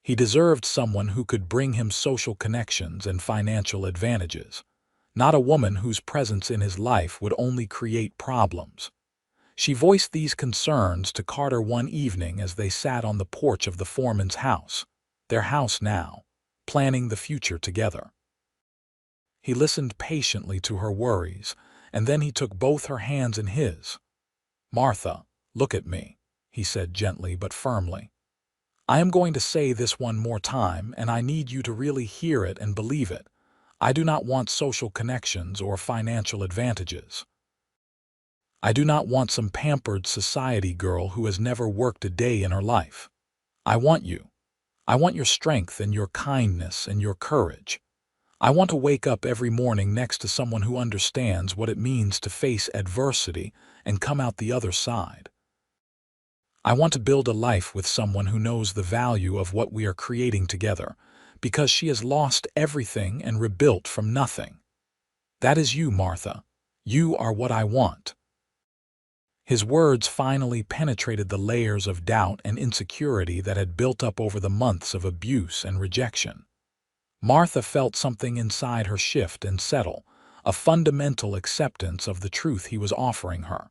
He deserved someone who could bring him social connections and financial advantages, not a woman whose presence in his life would only create problems. She voiced these concerns to Carter one evening as they sat on the porch of the foreman's house, their house now, planning the future together. He listened patiently to her worries, and then he took both her hands in his. "Martha, look at me," he said gently but firmly. "I am going to say this one more time, and I need you to really hear it and believe it. I do not want social connections or financial advantages. I do not want some pampered society girl who has never worked a day in her life. I want you. I want your strength and your kindness and your courage. I want to wake up every morning next to someone who understands what it means to face adversity and come out the other side. I want to build a life with someone who knows the value of what we are creating together, because she has lost everything and rebuilt from nothing. That is you, Martha. You are what I want." His words finally penetrated the layers of doubt and insecurity that had built up over the months of abuse and rejection. Martha felt something inside her shift and settle, a fundamental acceptance of the truth he was offering her.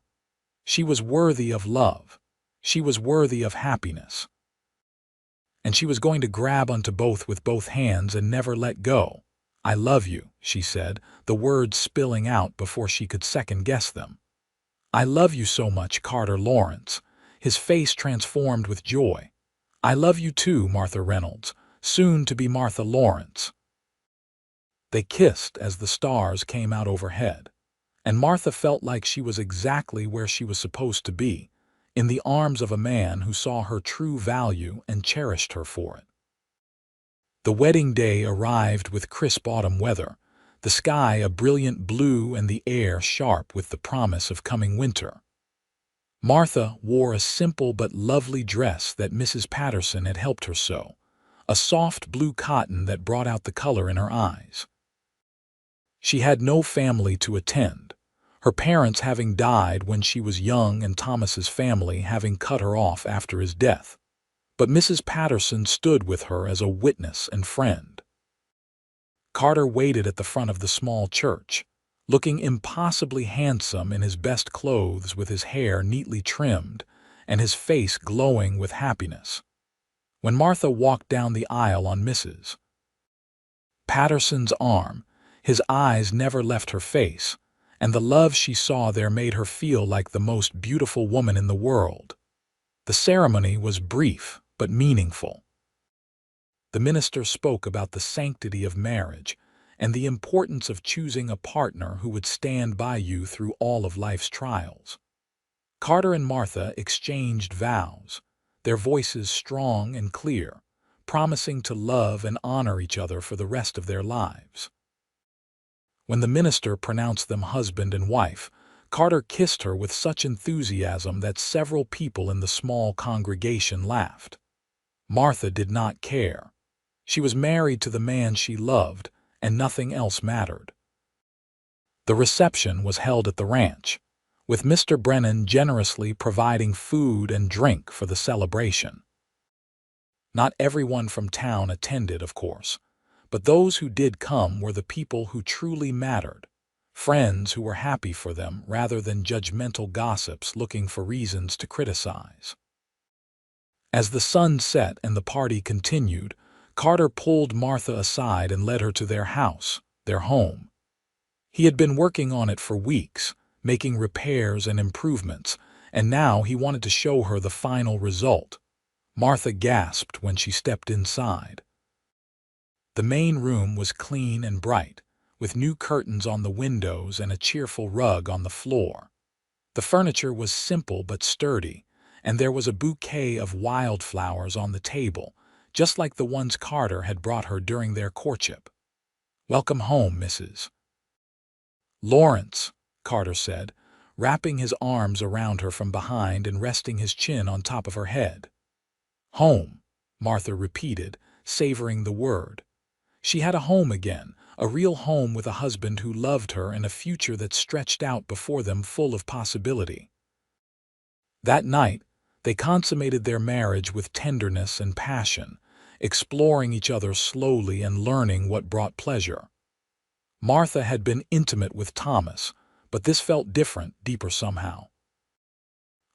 She was worthy of love. She was worthy of happiness. And she was going to grab onto both with both hands and never let go. "I love you," she said, the words spilling out before she could second-guess them. "I love you so much, Carter Lawrence," his face transformed with joy. "I love you too, Martha Reynolds, soon to be Martha Lawrence." They kissed as the stars came out overhead, and Martha felt like she was exactly where she was supposed to be, in the arms of a man who saw her true value and cherished her for it. The wedding day arrived with crisp autumn weather, the sky a brilliant blue and the air sharp with the promise of coming winter. Martha wore a simple but lovely dress that Mrs. Patterson had helped her sew, a soft blue cotton that brought out the color in her eyes. She had no family to attend, her parents having died when she was young and Thomas's family having cut her off after his death. But Mrs. Patterson stood with her as a witness and friend. Carter waited at the front of the small church, looking impossibly handsome in his best clothes with his hair neatly trimmed and his face glowing with happiness. When Martha walked down the aisle on Mrs. Patterson's arm, his eyes never left her face, and the love she saw there made her feel like the most beautiful woman in the world. The ceremony was brief but meaningful. The minister spoke about the sanctity of marriage and the importance of choosing a partner who would stand by you through all of life's trials. Carter and Martha exchanged vows, their voices strong and clear, promising to love and honor each other for the rest of their lives. When the minister pronounced them husband and wife, Carter kissed her with such enthusiasm that several people in the small congregation laughed. Martha did not care. She was married to the man she loved, and nothing else mattered. The reception was held at the ranch, with Mr. Brennan generously providing food and drink for the celebration. Not everyone from town attended, of course, but those who did come were the people who truly mattered, friends who were happy for them rather than judgmental gossips looking for reasons to criticize. As the sun set and the party continued, Carter pulled Martha aside and led her to their house, their home. He had been working on it for weeks, making repairs and improvements, and now he wanted to show her the final result. Martha gasped when she stepped inside. The main room was clean and bright, with new curtains on the windows and a cheerful rug on the floor. The furniture was simple but sturdy, and there was a bouquet of wildflowers on the table, just like the ones Carter had brought her during their courtship. "Welcome home, Mrs. Lawrence," Carter said, wrapping his arms around her from behind and resting his chin on top of her head. "Home," Martha repeated, savoring the word. She had a home again, a real home with a husband who loved her and a future that stretched out before them full of possibility. That night, they consummated their marriage with tenderness and passion, exploring each other slowly and learning what brought pleasure. Martha had been intimate with Thomas, but this felt different, deeper somehow.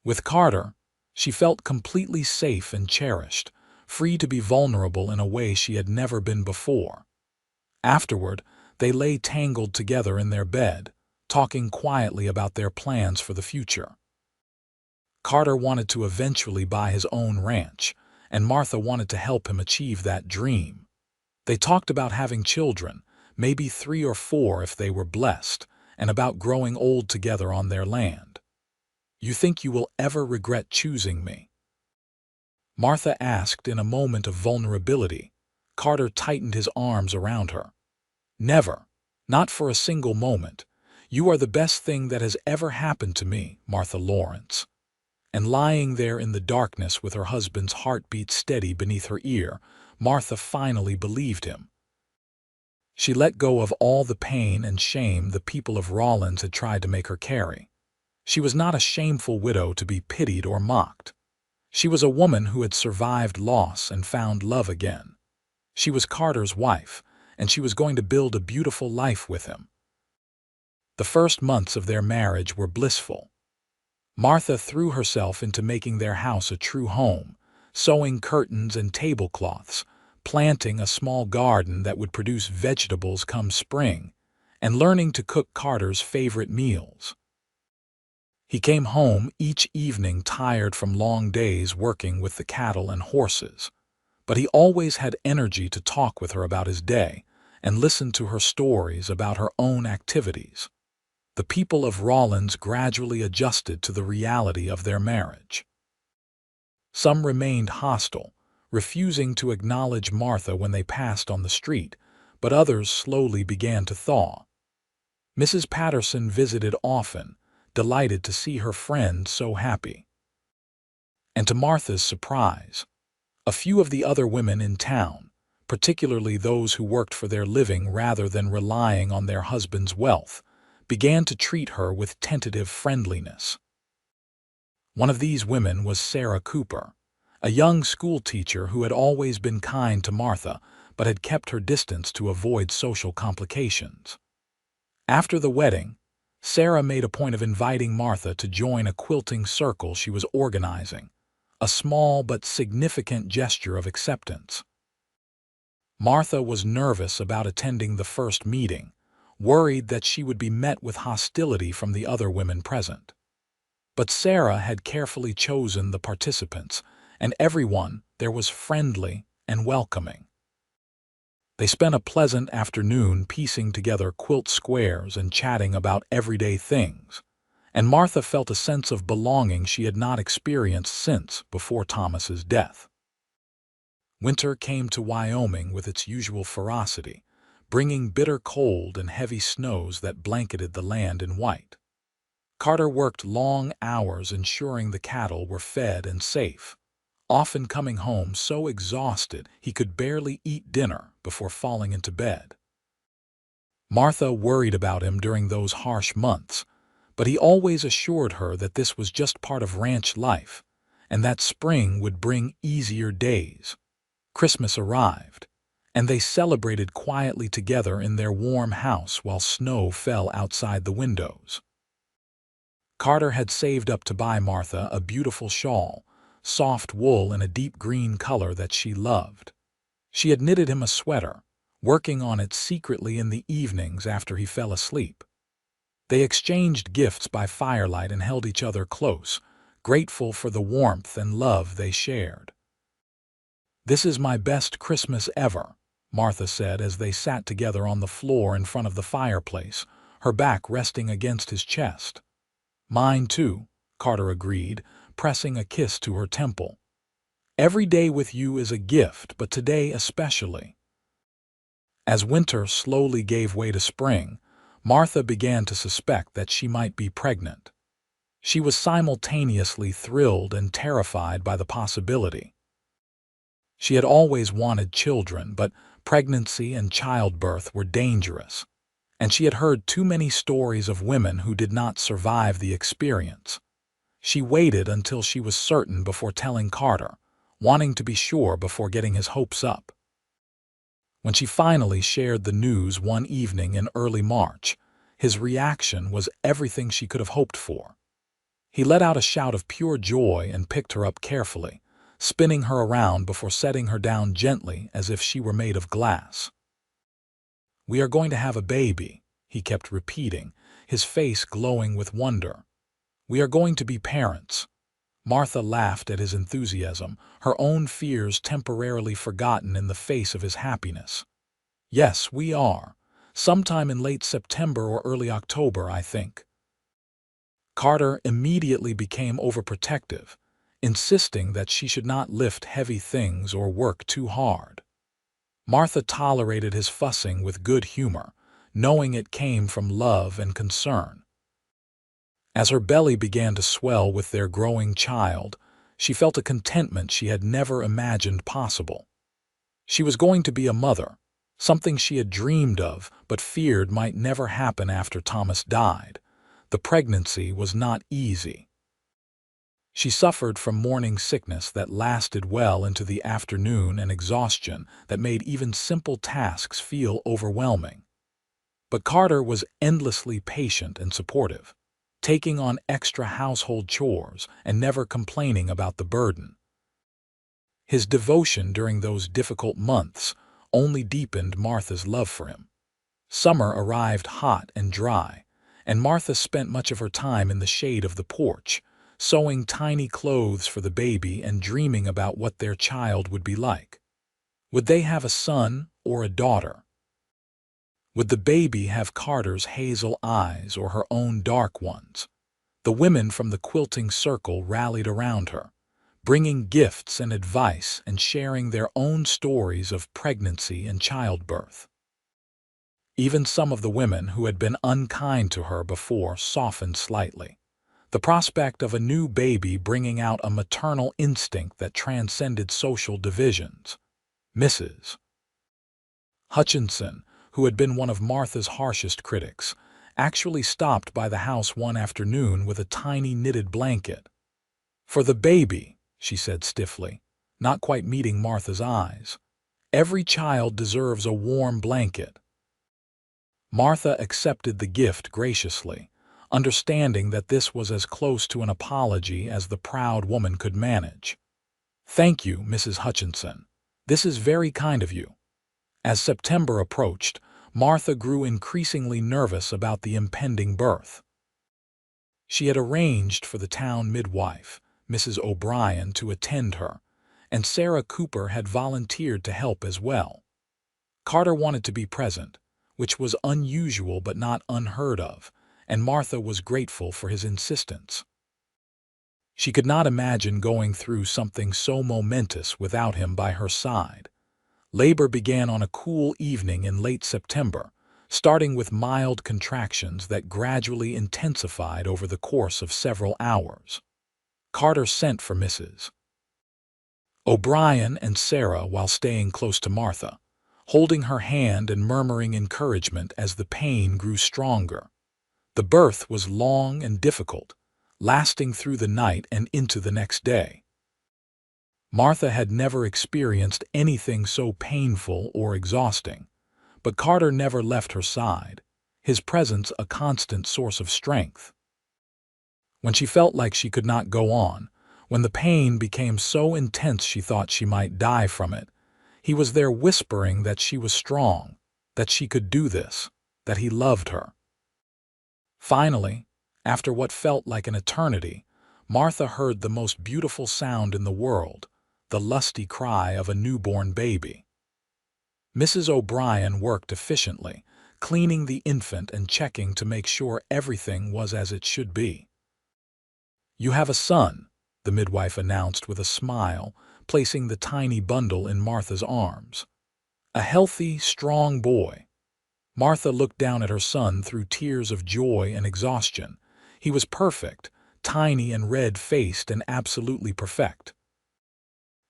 With Carter, she felt completely safe and cherished, free to be vulnerable in a way she had never been before. Afterward, they lay tangled together in their bed, talking quietly about their plans for the future. Carter wanted to eventually buy his own ranch, and Martha wanted to help him achieve that dream. They talked about having children, maybe 3 or 4 if they were blessed, and about growing old together on their land. "You think you will ever regret choosing me?" Martha asked in a moment of vulnerability. Carter tightened his arms around her. "Never. Not for a single moment. You are the best thing that has ever happened to me, Martha Lawrence." And lying there in the darkness with her husband's heartbeat steady beneath her ear, Martha finally believed him. She let go of all the pain and shame the people of Rawlins had tried to make her carry. She was not a shameful widow to be pitied or mocked. She was a woman who had survived loss and found love again. She was Carter's wife, and she was going to build a beautiful life with him. The first months of their marriage were blissful. Martha threw herself into making their house a true home, sewing curtains and tablecloths, planting a small garden that would produce vegetables come spring, and learning to cook Carter's favorite meals. He came home each evening tired from long days working with the cattle and horses, but he always had energy to talk with her about his day and listen to her stories about her own activities. The people of Rawlins gradually adjusted to the reality of their marriage. Some remained hostile, refusing to acknowledge Martha when they passed on the street, but others slowly began to thaw. Mrs. Patterson visited often, delighted to see her friend so happy. And to Martha's surprise, a few of the other women in town, particularly those who worked for their living rather than relying on their husband's wealth, began to treat her with tentative friendliness. One of these women was Sarah Cooper, a young schoolteacher who had always been kind to Martha but had kept her distance to avoid social complications. After the wedding, Sarah made a point of inviting Martha to join a quilting circle she was organizing, a small but significant gesture of acceptance. Martha was nervous about attending the first meeting, worried that she would be met with hostility from the other women present. But Sarah had carefully chosen the participants, and everyone there was friendly and welcoming. They spent a pleasant afternoon piecing together quilt squares and chatting about everyday things, and Martha felt a sense of belonging she had not experienced since before Thomas's death. Winter came to Wyoming with its usual ferocity, bringing bitter cold and heavy snows that blanketed the land in white. Carter worked long hours ensuring the cattle were fed and safe, often coming home so exhausted he could barely eat dinner before falling into bed. Martha worried about him during those harsh months, but he always assured her that this was just part of ranch life, and that spring would bring easier days. Christmas arrived, and they celebrated quietly together in their warm house while snow fell outside the windows. Carter had saved up to buy Martha a beautiful shawl, soft wool in a deep green color that she loved. She had knitted him a sweater, working on it secretly in the evenings after he fell asleep. They exchanged gifts by firelight and held each other close, grateful for the warmth and love they shared. "This is my best Christmas ever," Martha said as they sat together on the floor in front of the fireplace, her back resting against his chest. "Mine too," Carter agreed, pressing a kiss to her temple. "Every day with you is a gift, but today especially." As winter slowly gave way to spring, Martha began to suspect that she might be pregnant. She was simultaneously thrilled and terrified by the possibility. She had always wanted children, but pregnancy and childbirth were dangerous, and she had heard too many stories of women who did not survive the experience. She waited until she was certain before telling Carter, wanting to be sure before getting his hopes up. When she finally shared the news one evening in early March, his reaction was everything she could have hoped for. He let out a shout of pure joy and picked her up carefully, spinning her around before setting her down gently as if she were made of glass. "We are going to have a baby," he kept repeating, his face glowing with wonder. "We are going to be parents." Martha laughed at his enthusiasm, her own fears temporarily forgotten in the face of his happiness. "Yes, we are. Sometime in late September or early October, I think." Carter immediately became overprotective, insisting that she should not lift heavy things or work too hard. Martha tolerated his fussing with good humor, knowing it came from love and concern. As her belly began to swell with their growing child, she felt a contentment she had never imagined possible. She was going to be a mother, something she had dreamed of but feared might never happen after Thomas died. The pregnancy was not easy. She suffered from morning sickness that lasted well into the afternoon and exhaustion that made even simple tasks feel overwhelming. But Carter was endlessly patient and supportive, taking on extra household chores and never complaining about the burden. His devotion during those difficult months only deepened Martha's love for him. Summer arrived hot and dry, and Martha spent much of her time in the shade of the porch, sewing tiny clothes for the baby and dreaming about what their child would be like. Would they have a son or a daughter? Would the baby have Carter's hazel eyes or her own dark ones? The women from the quilting circle rallied around her, bringing gifts and advice and sharing their own stories of pregnancy and childbirth. Even some of the women who had been unkind to her before softened slightly. The prospect of a new baby bringing out a maternal instinct that transcended social divisions. Mrs. Hutchinson, who had been one of Martha's harshest critics, actually stopped by the house one afternoon with a tiny knitted blanket. "For the baby," she said stiffly, not quite meeting Martha's eyes. "Every child deserves a warm blanket." Martha accepted the gift graciously, understanding that this was as close to an apology as the proud woman could manage. "Thank you, Mrs. Hutchinson. This is very kind of you." As September approached, Martha grew increasingly nervous about the impending birth. She had arranged for the town midwife, Mrs. O'Brien, to attend her, and Sarah Cooper had volunteered to help as well. Carter wanted to be present, which was unusual but not unheard of, and Martha was grateful for his insistence. She could not imagine going through something so momentous without him by her side. Labor began on a cool evening in late September, starting with mild contractions that gradually intensified over the course of several hours. Carter sent for Mrs. O'Brien and Sarah while staying close to Martha, holding her hand and murmuring encouragement as the pain grew stronger. The birth was long and difficult, lasting through the night and into the next day. Martha had never experienced anything so painful or exhausting, but Carter never left her side, his presence a constant source of strength. When she felt like she could not go on, when the pain became so intense she thought she might die from it, he was there whispering that she was strong, that she could do this, that he loved her. Finally, after what felt like an eternity, Martha heard the most beautiful sound in the world, the lusty cry of a newborn baby. Mrs. O'Brien worked efficiently, cleaning the infant and checking to make sure everything was as it should be. "You have a son," the midwife announced with a smile, placing the tiny bundle in Martha's arms. "A healthy, strong boy." Martha looked down at her son through tears of joy and exhaustion. He was perfect, tiny and red-faced and absolutely perfect.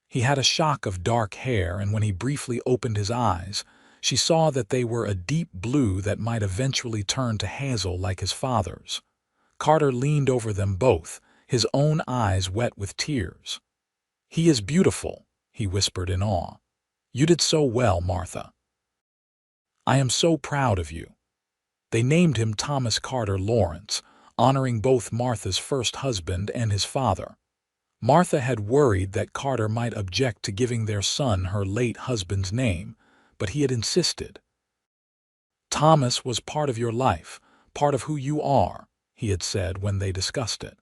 He had a shock of dark hair, and when he briefly opened his eyes, she saw that they were a deep blue that might eventually turn to hazel like his father's. Carter leaned over them both, his own eyes wet with tears. "He is beautiful," he whispered in awe. "You did so well, Martha. I am so proud of you." They named him Thomas Carter Lawrence, honoring both Martha's first husband and his father. Martha had worried that Carter might object to giving their son her late husband's name, but he had insisted. "Thomas was part of your life, part of who you are," he had said when they discussed it.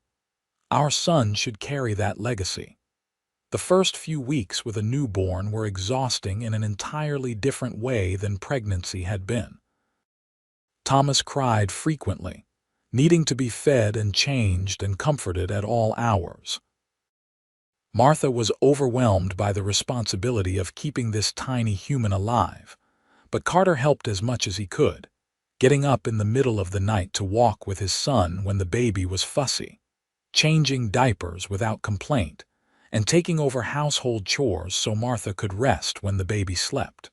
"Our son should carry that legacy." The first few weeks with a newborn were exhausting in an entirely different way than pregnancy had been. Thomas cried frequently, needing to be fed and changed and comforted at all hours. Martha was overwhelmed by the responsibility of keeping this tiny human alive, but Carter helped as much as he could, getting up in the middle of the night to walk with his son when the baby was fussy, changing diapers without complaint, and taking over household chores so Martha could rest when the baby slept.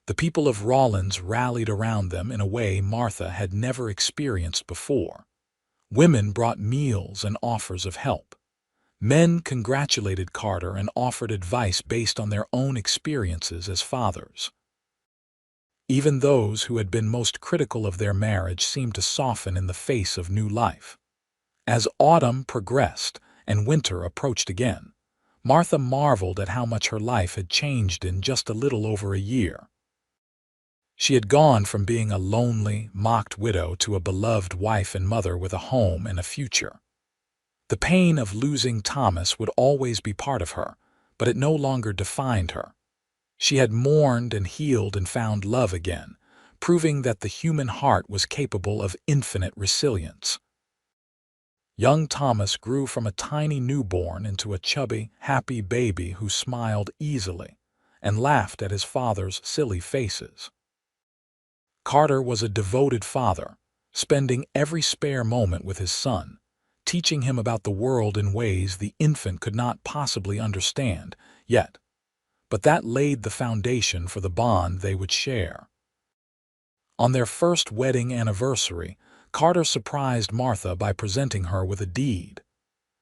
The people of Rawlins rallied around them in a way Martha had never experienced before. Women brought meals and offers of help. Men congratulated Carter and offered advice based on their own experiences as fathers. Even those who had been most critical of their marriage seemed to soften in the face of new life. As autumn progressed and winter approached again, Martha marveled at how much her life had changed in just a little over a year. She had gone from being a lonely, mocked widow to a beloved wife and mother with a home and a future. The pain of losing Thomas would always be part of her, but it no longer defined her. She had mourned and healed and found love again, proving that the human heart was capable of infinite resilience. Young Thomas grew from a tiny newborn into a chubby, happy baby who smiled easily and laughed at his father's silly faces. Carter was a devoted father, spending every spare moment with his son, teaching him about the world in ways the infant could not possibly understand yet, but that laid the foundation for the bond they would share. On their first wedding anniversary, Carter surprised Martha by presenting her with a deed.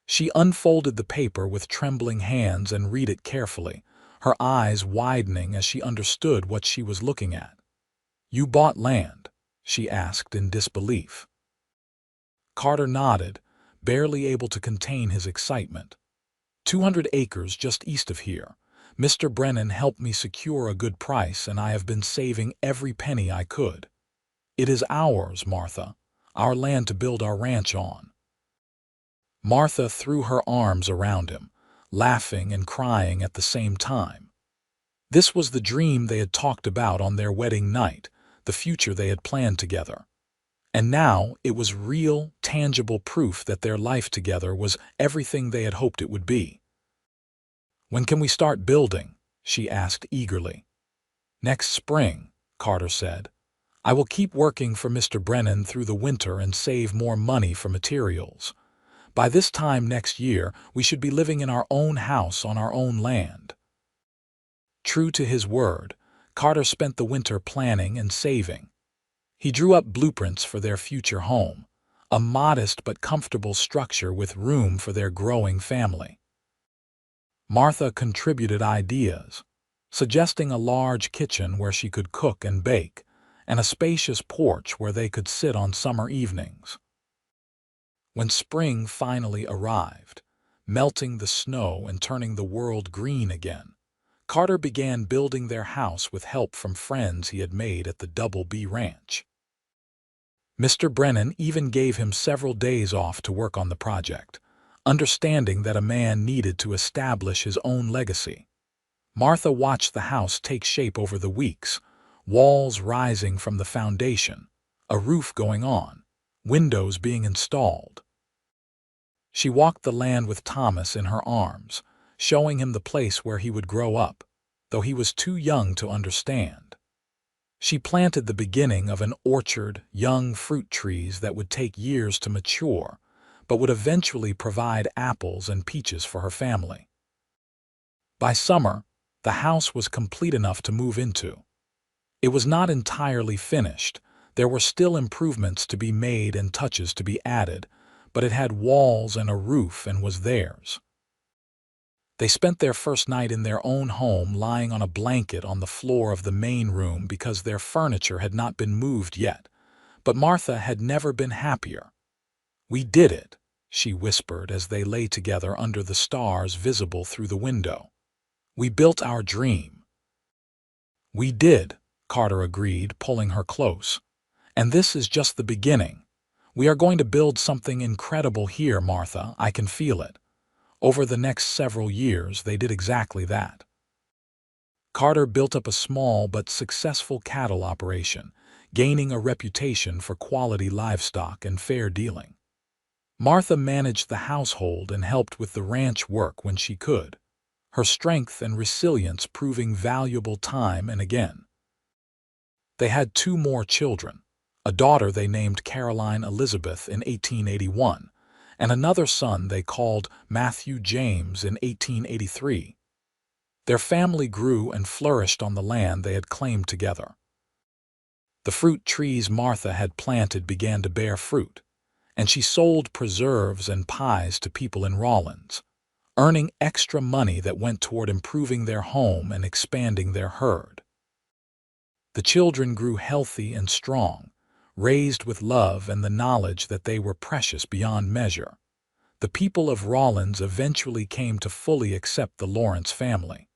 She unfolded the paper with trembling hands and read it carefully, her eyes widening as she understood what she was looking at. "You bought land?" she asked in disbelief. Carter nodded, barely able to contain his excitement. 200 acres just east of here. Mr. Brennan helped me secure a good price, and I have been saving every penny I could. It is ours, Martha, our land to build our ranch on." Martha threw her arms around him, laughing and crying at the same time. This was the dream they had talked about on their wedding night, the future they had planned together. And now it was real, tangible proof that their life together was everything they had hoped it would be. "When can we start building?" she asked eagerly. "Next spring," Carter said. "I will keep working for Mr. Brennan through the winter and save more money for materials. By this time next year, we should be living in our own house on our own land." True to his word, Carter spent the winter planning and saving. He drew up blueprints for their future home, a modest but comfortable structure with room for their growing family. Martha contributed ideas, suggesting a large kitchen where she could cook and bake, and a spacious porch where they could sit on summer evenings. When spring finally arrived, melting the snow and turning the world green again, Carter began building their house with help from friends he had made at the Double B Ranch. Mr. Brennan even gave him several days off to work on the project, understanding that a man needed to establish his own legacy. Martha watched the house take shape over the weeks, walls rising from the foundation, a roof going on, windows being installed. She walked the land with Thomas in her arms, showing him the place where he would grow up, though he was too young to understand. She planted the beginning of an orchard, young fruit trees that would take years to mature, but would eventually provide apples and peaches for her family. By summer, the house was complete enough to move into. It was not entirely finished. There were still improvements to be made and touches to be added, but it had walls and a roof and was theirs. They spent their first night in their own home lying on a blanket on the floor of the main room because their furniture had not been moved yet, but Martha had never been happier. "We did it," she whispered as they lay together under the stars visible through the window. "We built our dream." "We did," Carter agreed, pulling her close. "And this is just the beginning. We are going to build something incredible here, Martha. I can feel it." Over the next several years, they did exactly that. Carter built up a small but successful cattle operation, gaining a reputation for quality livestock and fair dealing. Martha managed the household and helped with the ranch work when she could, her strength and resilience proving valuable time and again. They had 2 more children, a daughter they named Caroline Elizabeth in 1881, and another son they called Matthew James in 1883. Their family grew and flourished on the land they had claimed together. The fruit trees Martha had planted began to bear fruit, and she sold preserves and pies to people in Rawlins, earning extra money that went toward improving their home and expanding their herd. The children grew healthy and strong, raised with love and the knowledge that they were precious beyond measure. The people of Rawlins eventually came to fully accept the Lawrence family.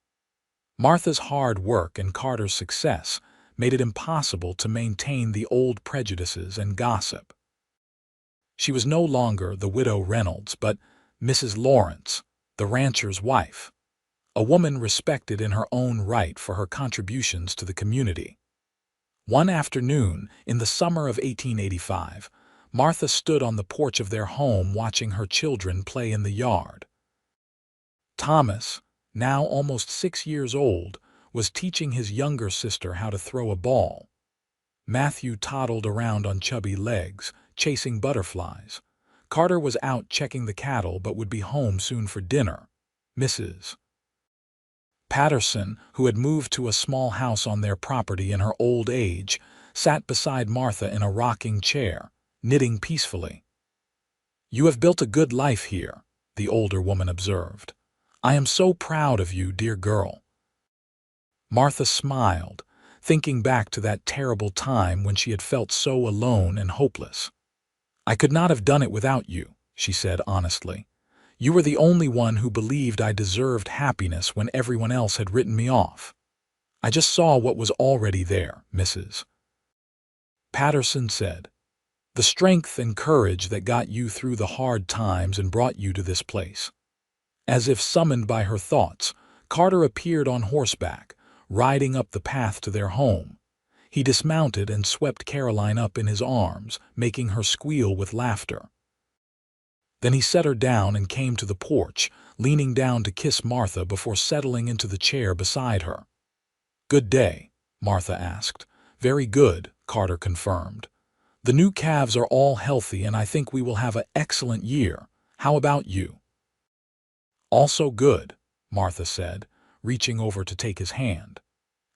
Martha's hard work and Carter's success made it impossible to maintain the old prejudices and gossip. She was no longer the widow Reynolds, but Mrs. Lawrence, the rancher's wife, a woman respected in her own right for her contributions to the community. One afternoon, in the summer of 1885, Martha stood on the porch of their home watching her children play in the yard. Thomas, now almost 6 years old, was teaching his younger sister how to throw a ball. Matthew toddled around on chubby legs, chasing butterflies. Carter was out checking the cattle but would be home soon for dinner. Mrs. Patterson, who had moved to a small house on their property in her old age, sat beside Martha in a rocking chair, knitting peacefully. "You have built a good life here," the older woman observed. "I am so proud of you, dear girl." Martha smiled, thinking back to that terrible time when she had felt so alone and hopeless. "I could not have done it without you," she said honestly. "You were the only one who believed I deserved happiness when everyone else had written me off. I just saw what was already there," Mrs. Patterson said. "The strength and courage that got you through the hard times and brought you to this place." As if summoned by her thoughts, Carter appeared on horseback, riding up the path to their home. He dismounted and swept Caroline up in his arms, making her squeal with laughter. Then he set her down and came to the porch, leaning down to kiss Martha before settling into the chair beside her. "Good day?" Martha asked. "Very good," Carter confirmed. "The new calves are all healthy and I think we will have an excellent year. How about you?" "Also good," Martha said, reaching over to take his hand.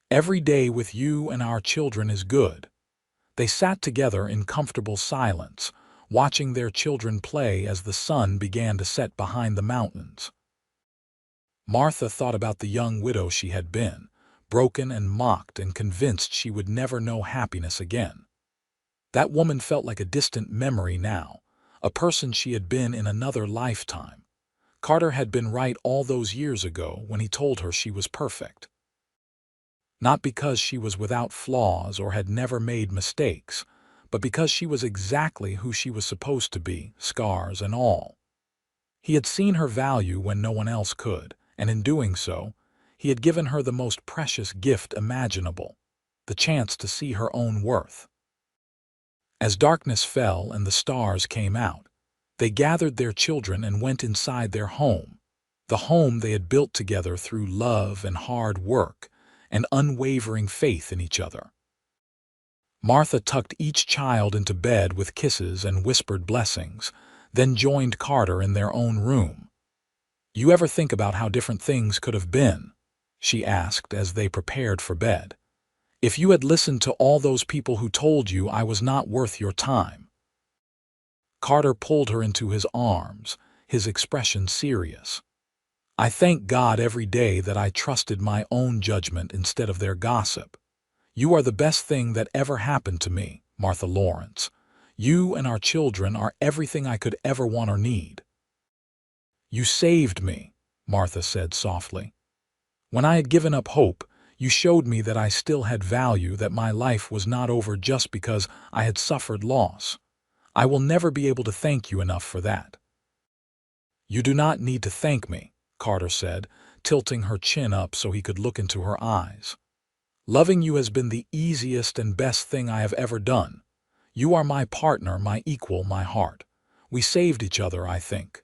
"Every day with you and our children is good." They sat together in comfortable silence, watching their children play as the sun began to set behind the mountains. Martha thought about the young widow she had been, broken and mocked and convinced she would never know happiness again. That woman felt like a distant memory now, a person she had been in another lifetime. Carter had been right all those years ago when he told her she was perfect. Not because she was without flaws or had never made mistakes, but because she was exactly who she was supposed to be, scars and all. He had seen her value when no one else could, and in doing so, he had given her the most precious gift imaginable, the chance to see her own worth. As darkness fell and the stars came out, they gathered their children and went inside their home, the home they had built together through love and hard work and unwavering faith in each other. Martha tucked each child into bed with kisses and whispered blessings, then joined Carter in their own room. "You ever think about how different things could have been?" she asked as they prepared for bed. "If you had listened to all those people who told you I was not worth your time." Carter pulled her into his arms, his expression serious. "I thank God every day that I trusted my own judgment instead of their gossip. You are the best thing that ever happened to me, Martha Lawrence. You and our children are everything I could ever want or need." "You saved me," Martha said softly. "When I had given up hope, you showed me that I still had value, that my life was not over just because I had suffered loss. I will never be able to thank you enough for that." "You do not need to thank me," Carter said, tilting her chin up so he could look into her eyes. "Loving you has been the easiest and best thing I have ever done. You are my partner, my equal, my heart. We saved each other, I think.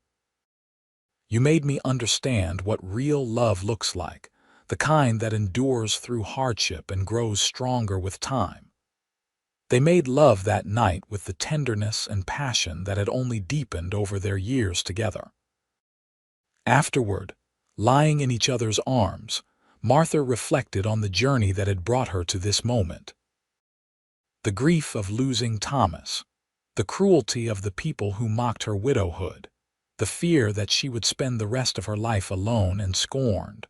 You made me understand what real love looks like, the kind that endures through hardship and grows stronger with time." They made love that night with the tenderness and passion that had only deepened over their years together. Afterward, lying in each other's arms, Martha reflected on the journey that had brought her to this moment. The grief of losing Thomas, the cruelty of the people who mocked her widowhood, the fear that she would spend the rest of her life alone and scorned,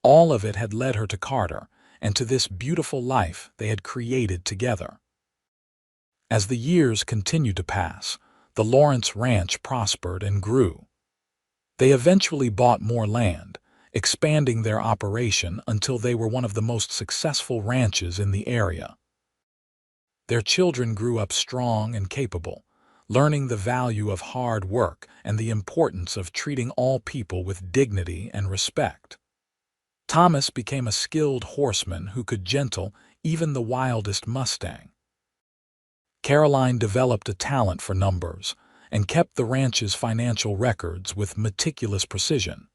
all of it had led her to Carter and to this beautiful life they had created together. As the years continued to pass, the Lawrence Ranch prospered and grew. They eventually bought more land, expanding their operation until they were one of the most successful ranches in the area. Their children grew up strong and capable, learning the value of hard work and the importance of treating all people with dignity and respect. Thomas became a skilled horseman who could gentle even the wildest Mustang. Caroline developed a talent for numbers and kept the ranch's financial records with meticulous precision.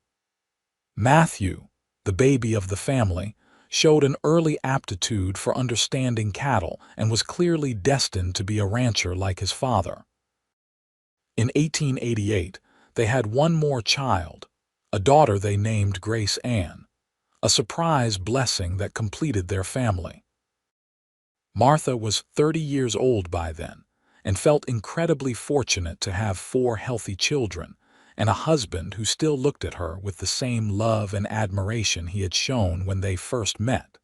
Matthew, the baby of the family, showed an early aptitude for understanding cattle and was clearly destined to be a rancher like his father. In 1888, they had one more child, a daughter they named Grace Ann, a surprise blessing that completed their family. Martha was 30 years old by then and felt incredibly fortunate to have 4 healthy children and a husband who still looked at her with the same love and admiration he had shown when they first met.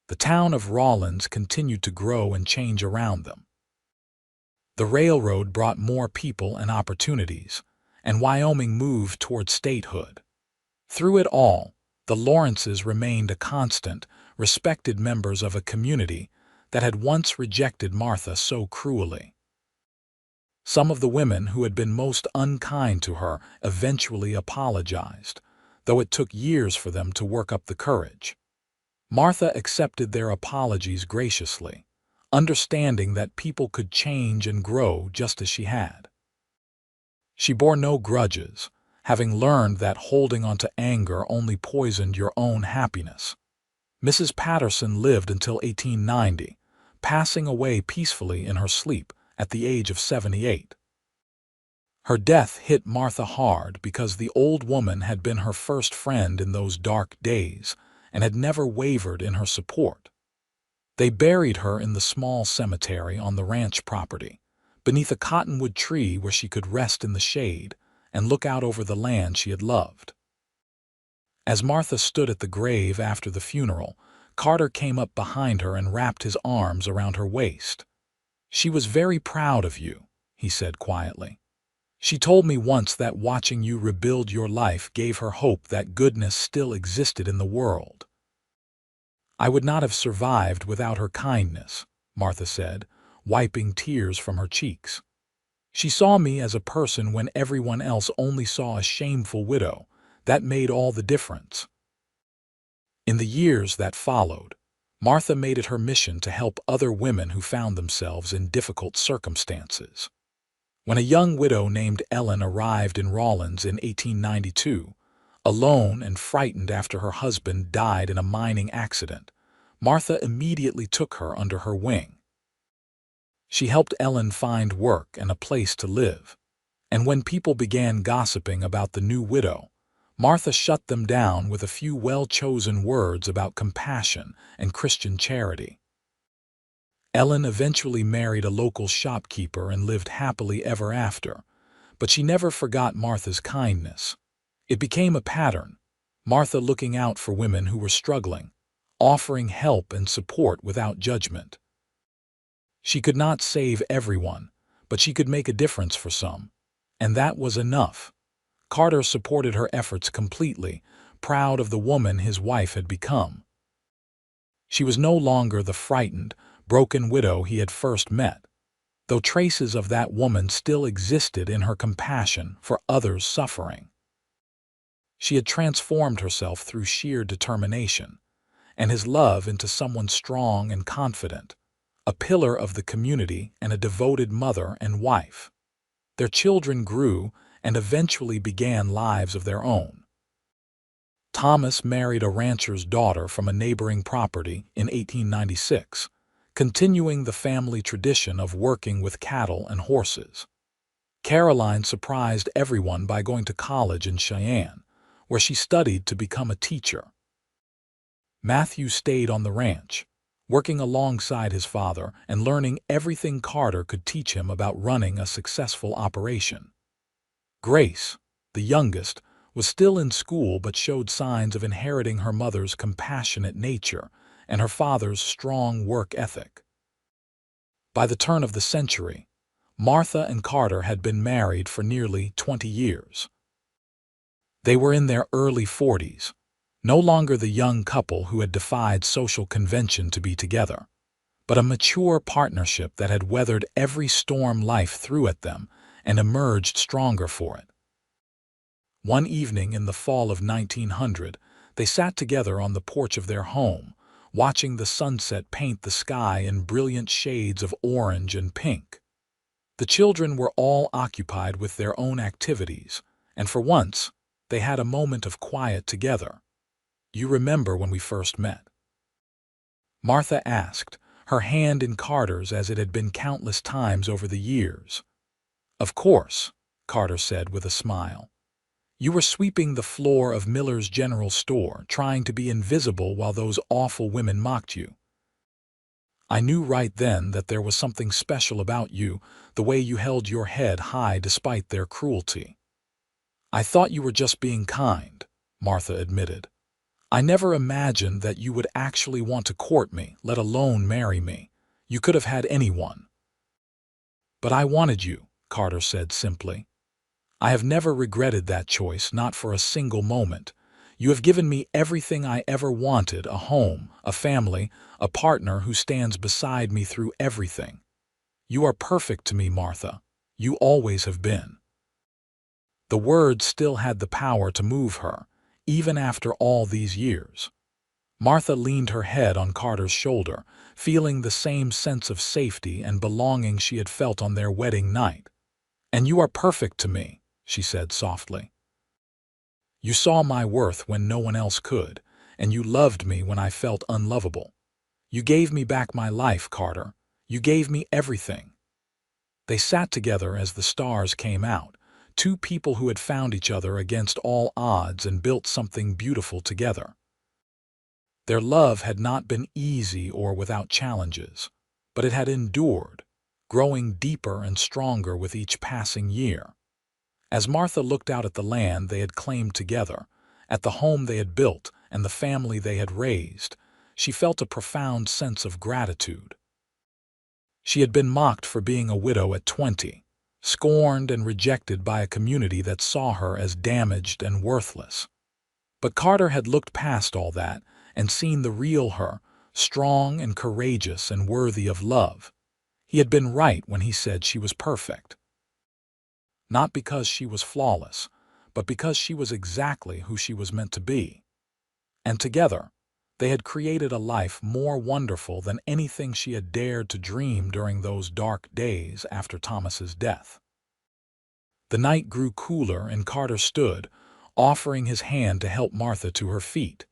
The town of Rawlins continued to grow and change around them. The railroad brought more people and opportunities, and Wyoming moved toward statehood. Through it all, the Lawrences remained a constant, respected members of a community that had once rejected Martha so cruelly. Some of the women who had been most unkind to her eventually apologized, though it took years for them to work up the courage. Martha accepted their apologies graciously, understanding that people could change and grow just as she had. She bore no grudges, having learned that holding on to anger only poisoned your own happiness. Mrs. Patterson lived until 1890, passing away peacefully in her sleep at the age of 78. Her death hit Martha hard because the old woman had been her first friend in those dark days and had never wavered in her support. They buried her in the small cemetery on the ranch property, beneath a cottonwood tree where she could rest in the shade and look out over the land she had loved. As Martha stood at the grave after the funeral, Carter came up behind her and wrapped his arms around her waist. "She was very proud of you," he said quietly. "She told me once that watching you rebuild your life gave her hope that goodness still existed in the world." "I would not have survived without her kindness," Martha said, wiping tears from her cheeks. "She saw me as a person when everyone else only saw a shameful widow. That made all the difference." In the years that followed, Martha made it her mission to help other women who found themselves in difficult circumstances. When a young widow named Ellen arrived in Rawlins in 1892, alone and frightened after her husband died in a mining accident, Martha immediately took her under her wing. She helped Ellen find work and a place to live, and when people began gossiping about the new widow, Martha shut them down with a few well-chosen words about compassion and Christian charity. Ellen eventually married a local shopkeeper and lived happily ever after, but she never forgot Martha's kindness. It became a pattern, Martha looking out for women who were struggling, offering help and support without judgment. She could not save everyone, but she could make a difference for some. And that was enough. Carter supported her efforts completely, proud of the woman his wife had become. She was no longer the frightened, broken widow he had first met, though traces of that woman still existed in her compassion for others suffering. She had transformed herself through sheer determination, and his love into someone strong and confident, a pillar of the community and a devoted mother and wife. Their children grew and eventually began lives of their own. Thomas married a rancher's daughter from a neighboring property in 1896, continuing the family tradition of working with cattle and horses. Caroline surprised everyone by going to college in Cheyenne, where she studied to become a teacher. Matthew stayed on the ranch, working alongside his father and learning everything Carter could teach him about running a successful operation. Grace, the youngest, was still in school but showed signs of inheriting her mother's compassionate nature and her father's strong work ethic. By the turn of the century, Martha and Carter had been married for nearly 20 years. They were in their early 40s, no longer the young couple who had defied social convention to be together, but a mature partnership that had weathered every storm life threw at them and emerged stronger for it. One evening in the fall of 1900, they sat together on the porch of their home, watching the sunset paint the sky in brilliant shades of orange and pink. The children were all occupied with their own activities, and for once, they had a moment of quiet together. "You remember when we first met?" Martha asked, her hand in Carter's as it had been countless times over the years. "Of course," Carter said with a smile. "You were sweeping the floor of Miller's General Store, trying to be invisible while those awful women mocked you. I knew right then that there was something special about you, the way you held your head high despite their cruelty." "I thought you were just being kind," Martha admitted. "I never imagined that you would actually want to court me, let alone marry me. You could have had anyone." "But I wanted you," Carter said simply. "I have never regretted that choice, not for a single moment. You have given me everything I ever wanted: a home, a family, a partner who stands beside me through everything. You are perfect to me, Martha. You always have been." The words still had the power to move her, even after all these years. Martha leaned her head on Carter's shoulder, feeling the same sense of safety and belonging she had felt on their wedding night. "And you are perfect to me," she said softly. "You saw my worth when no one else could, and you loved me when I felt unlovable. You gave me back my life, Carter. You gave me everything." They sat together as the stars came out, two people who had found each other against all odds and built something beautiful together. Their love had not been easy or without challenges, but it had endured, growing deeper and stronger with each passing year. As Martha looked out at the land they had claimed together, at the home they had built and the family they had raised, she felt a profound sense of gratitude. She had been mocked for being a widow at 20, scorned and rejected by a community that saw her as damaged and worthless. But Carter had looked past all that and seen the real her, strong and courageous and worthy of love. He had been right when he said she was perfect. Not because she was flawless, but because she was exactly who she was meant to be. And together, they had created a life more wonderful than anything she had dared to dream during those dark days after Thomas's death. The night grew cooler and Carter stood, offering his hand to help Martha to her feet.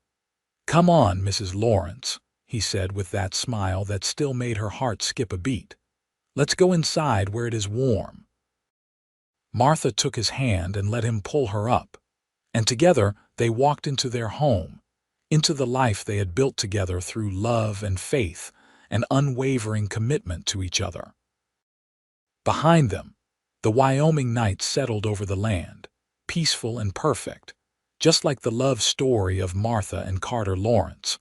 "Come on, Mrs. Lawrence," he said with that smile that still made her heart skip a beat. "Let's go inside where it is warm." Martha took his hand and let him pull her up, and together they walked into their home, into the life they had built together through love and faith and unwavering commitment to each other. Behind them, the Wyoming night settled over the land, peaceful and perfect, just like the love story of Martha and Carter Lawrence,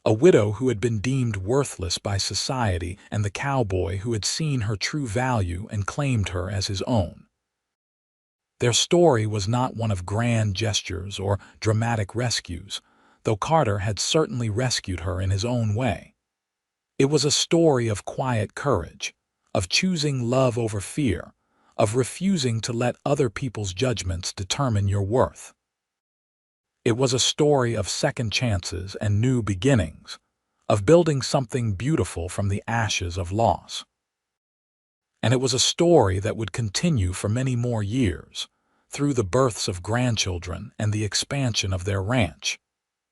a widow who had been deemed worthless by society, and the cowboy who had seen her true value and claimed her as his own. Their story was not one of grand gestures or dramatic rescues, though Carter had certainly rescued her in his own way. It was a story of quiet courage, of choosing love over fear, of refusing to let other people's judgments determine your worth. It was a story of second chances and new beginnings, of building something beautiful from the ashes of loss. And it was a story that would continue for many more years, through the births of grandchildren and the expansion of their ranch,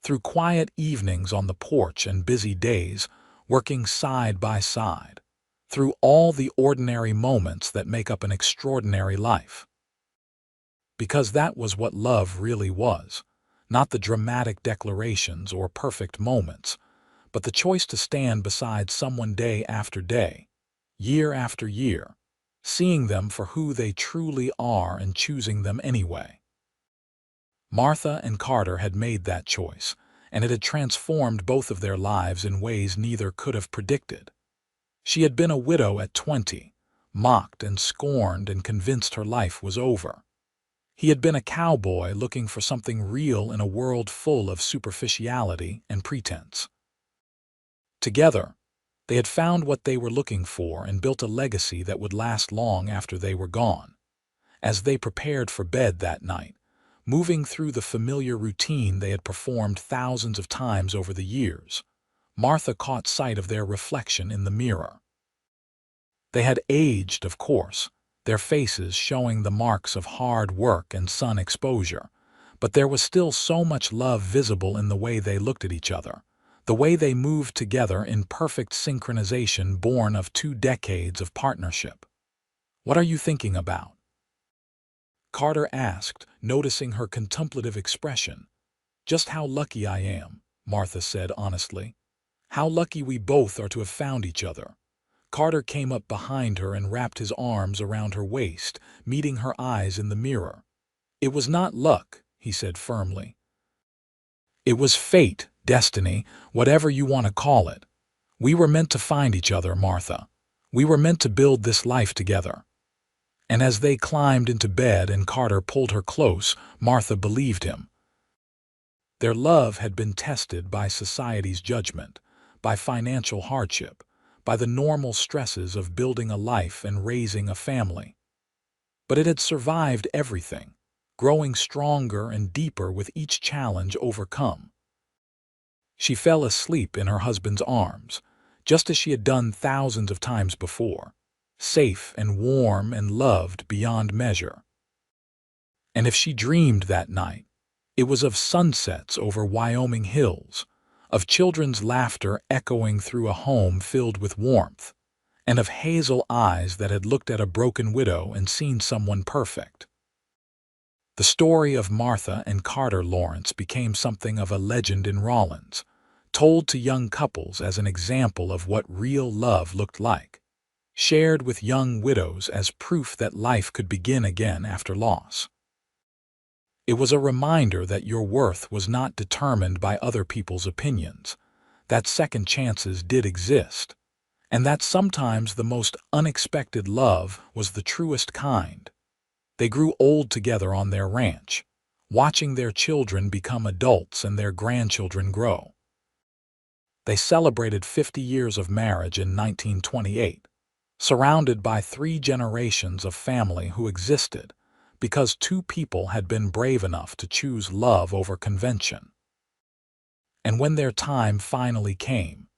through quiet evenings on the porch and busy days, working side by side, through all the ordinary moments that make up an extraordinary life. Because that was what love really was, not the dramatic declarations or perfect moments, but the choice to stand beside someone day after day, year after year, seeing them for who they truly are and choosing them anyway. Martha and Carter had made that choice, and it had transformed both of their lives in ways neither could have predicted. She had been a widow at 20, mocked and scorned and convinced her life was over. He had been a cowboy looking for something real in a world full of superficiality and pretense. Together, they had found what they were looking for and built a legacy that would last long after they were gone. As they prepared for bed that night, moving through the familiar routine they had performed thousands of times over the years, Martha caught sight of their reflection in the mirror. They had aged, of course, their faces showing the marks of hard work and sun exposure, but there was still so much love visible in the way they looked at each other, the way they moved together in perfect synchronization born of 2 decades of partnership. "What are you thinking about?" Carter asked, noticing her contemplative expression. "Just how lucky I am," Martha said honestly. "How lucky we both are to have found each other." Carter came up behind her and wrapped his arms around her waist, meeting her eyes in the mirror. "It was not luck," he said firmly. "It was fate, destiny, whatever you want to call it. We were meant to find each other, Martha. We were meant to build this life together." And as they climbed into bed and Carter pulled her close, Martha believed him. Their love had been tested by society's judgment, by financial hardship, by the normal stresses of building a life and raising a family. But it had survived everything, growing stronger and deeper with each challenge overcome. She fell asleep in her husband's arms, just as she had done thousands of times before, safe and warm and loved beyond measure. And if she dreamed that night, it was of sunsets over Wyoming hills, of children's laughter echoing through a home filled with warmth, and of hazel eyes that had looked at a broken widow and seen someone perfect. The story of Martha and Carter Lawrence became something of a legend in Rawlins, told to young couples as an example of what real love looked like, shared with young widows as proof that life could begin again after loss. It was a reminder that your worth was not determined by other people's opinions, that second chances did exist, and that sometimes the most unexpected love was the truest kind. They grew old together on their ranch, watching their children become adults and their grandchildren grow. They celebrated 50 years of marriage in 1928, surrounded by 3 generations of family who existed because 2 people had been brave enough to choose love over convention. And when their time finally came,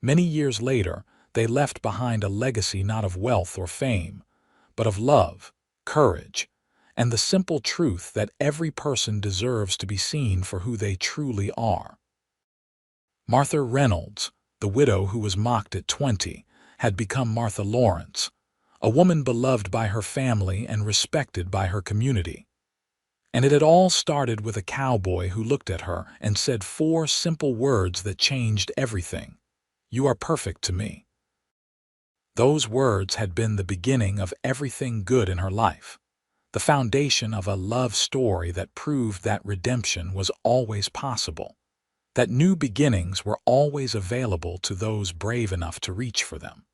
many years later, they left behind a legacy not of wealth or fame, but of love, courage, and the simple truth that every person deserves to be seen for who they truly are. Martha Reynolds, the widow who was mocked at 20, had become Martha Lawrence, a woman beloved by her family and respected by her community. And it had all started with a cowboy who looked at her and said 4 simple words that changed everything. "You are perfect to me." Those words had been the beginning of everything good in her life, the foundation of a love story that proved that redemption was always possible. that new beginnings were always available to those brave enough to reach for them.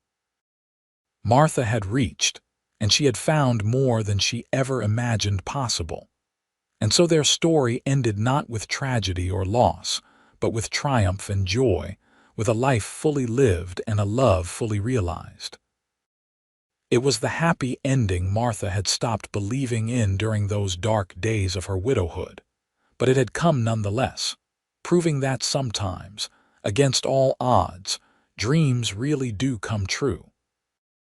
Martha had reached, and she had found more than she ever imagined possible. And so their story ended not with tragedy or loss, but with triumph and joy, with a life fully lived and a love fully realized. It was the happy ending Martha had stopped believing in during those dark days of her widowhood, but it had come nonetheless, proving that sometimes, against all odds, dreams really do come true.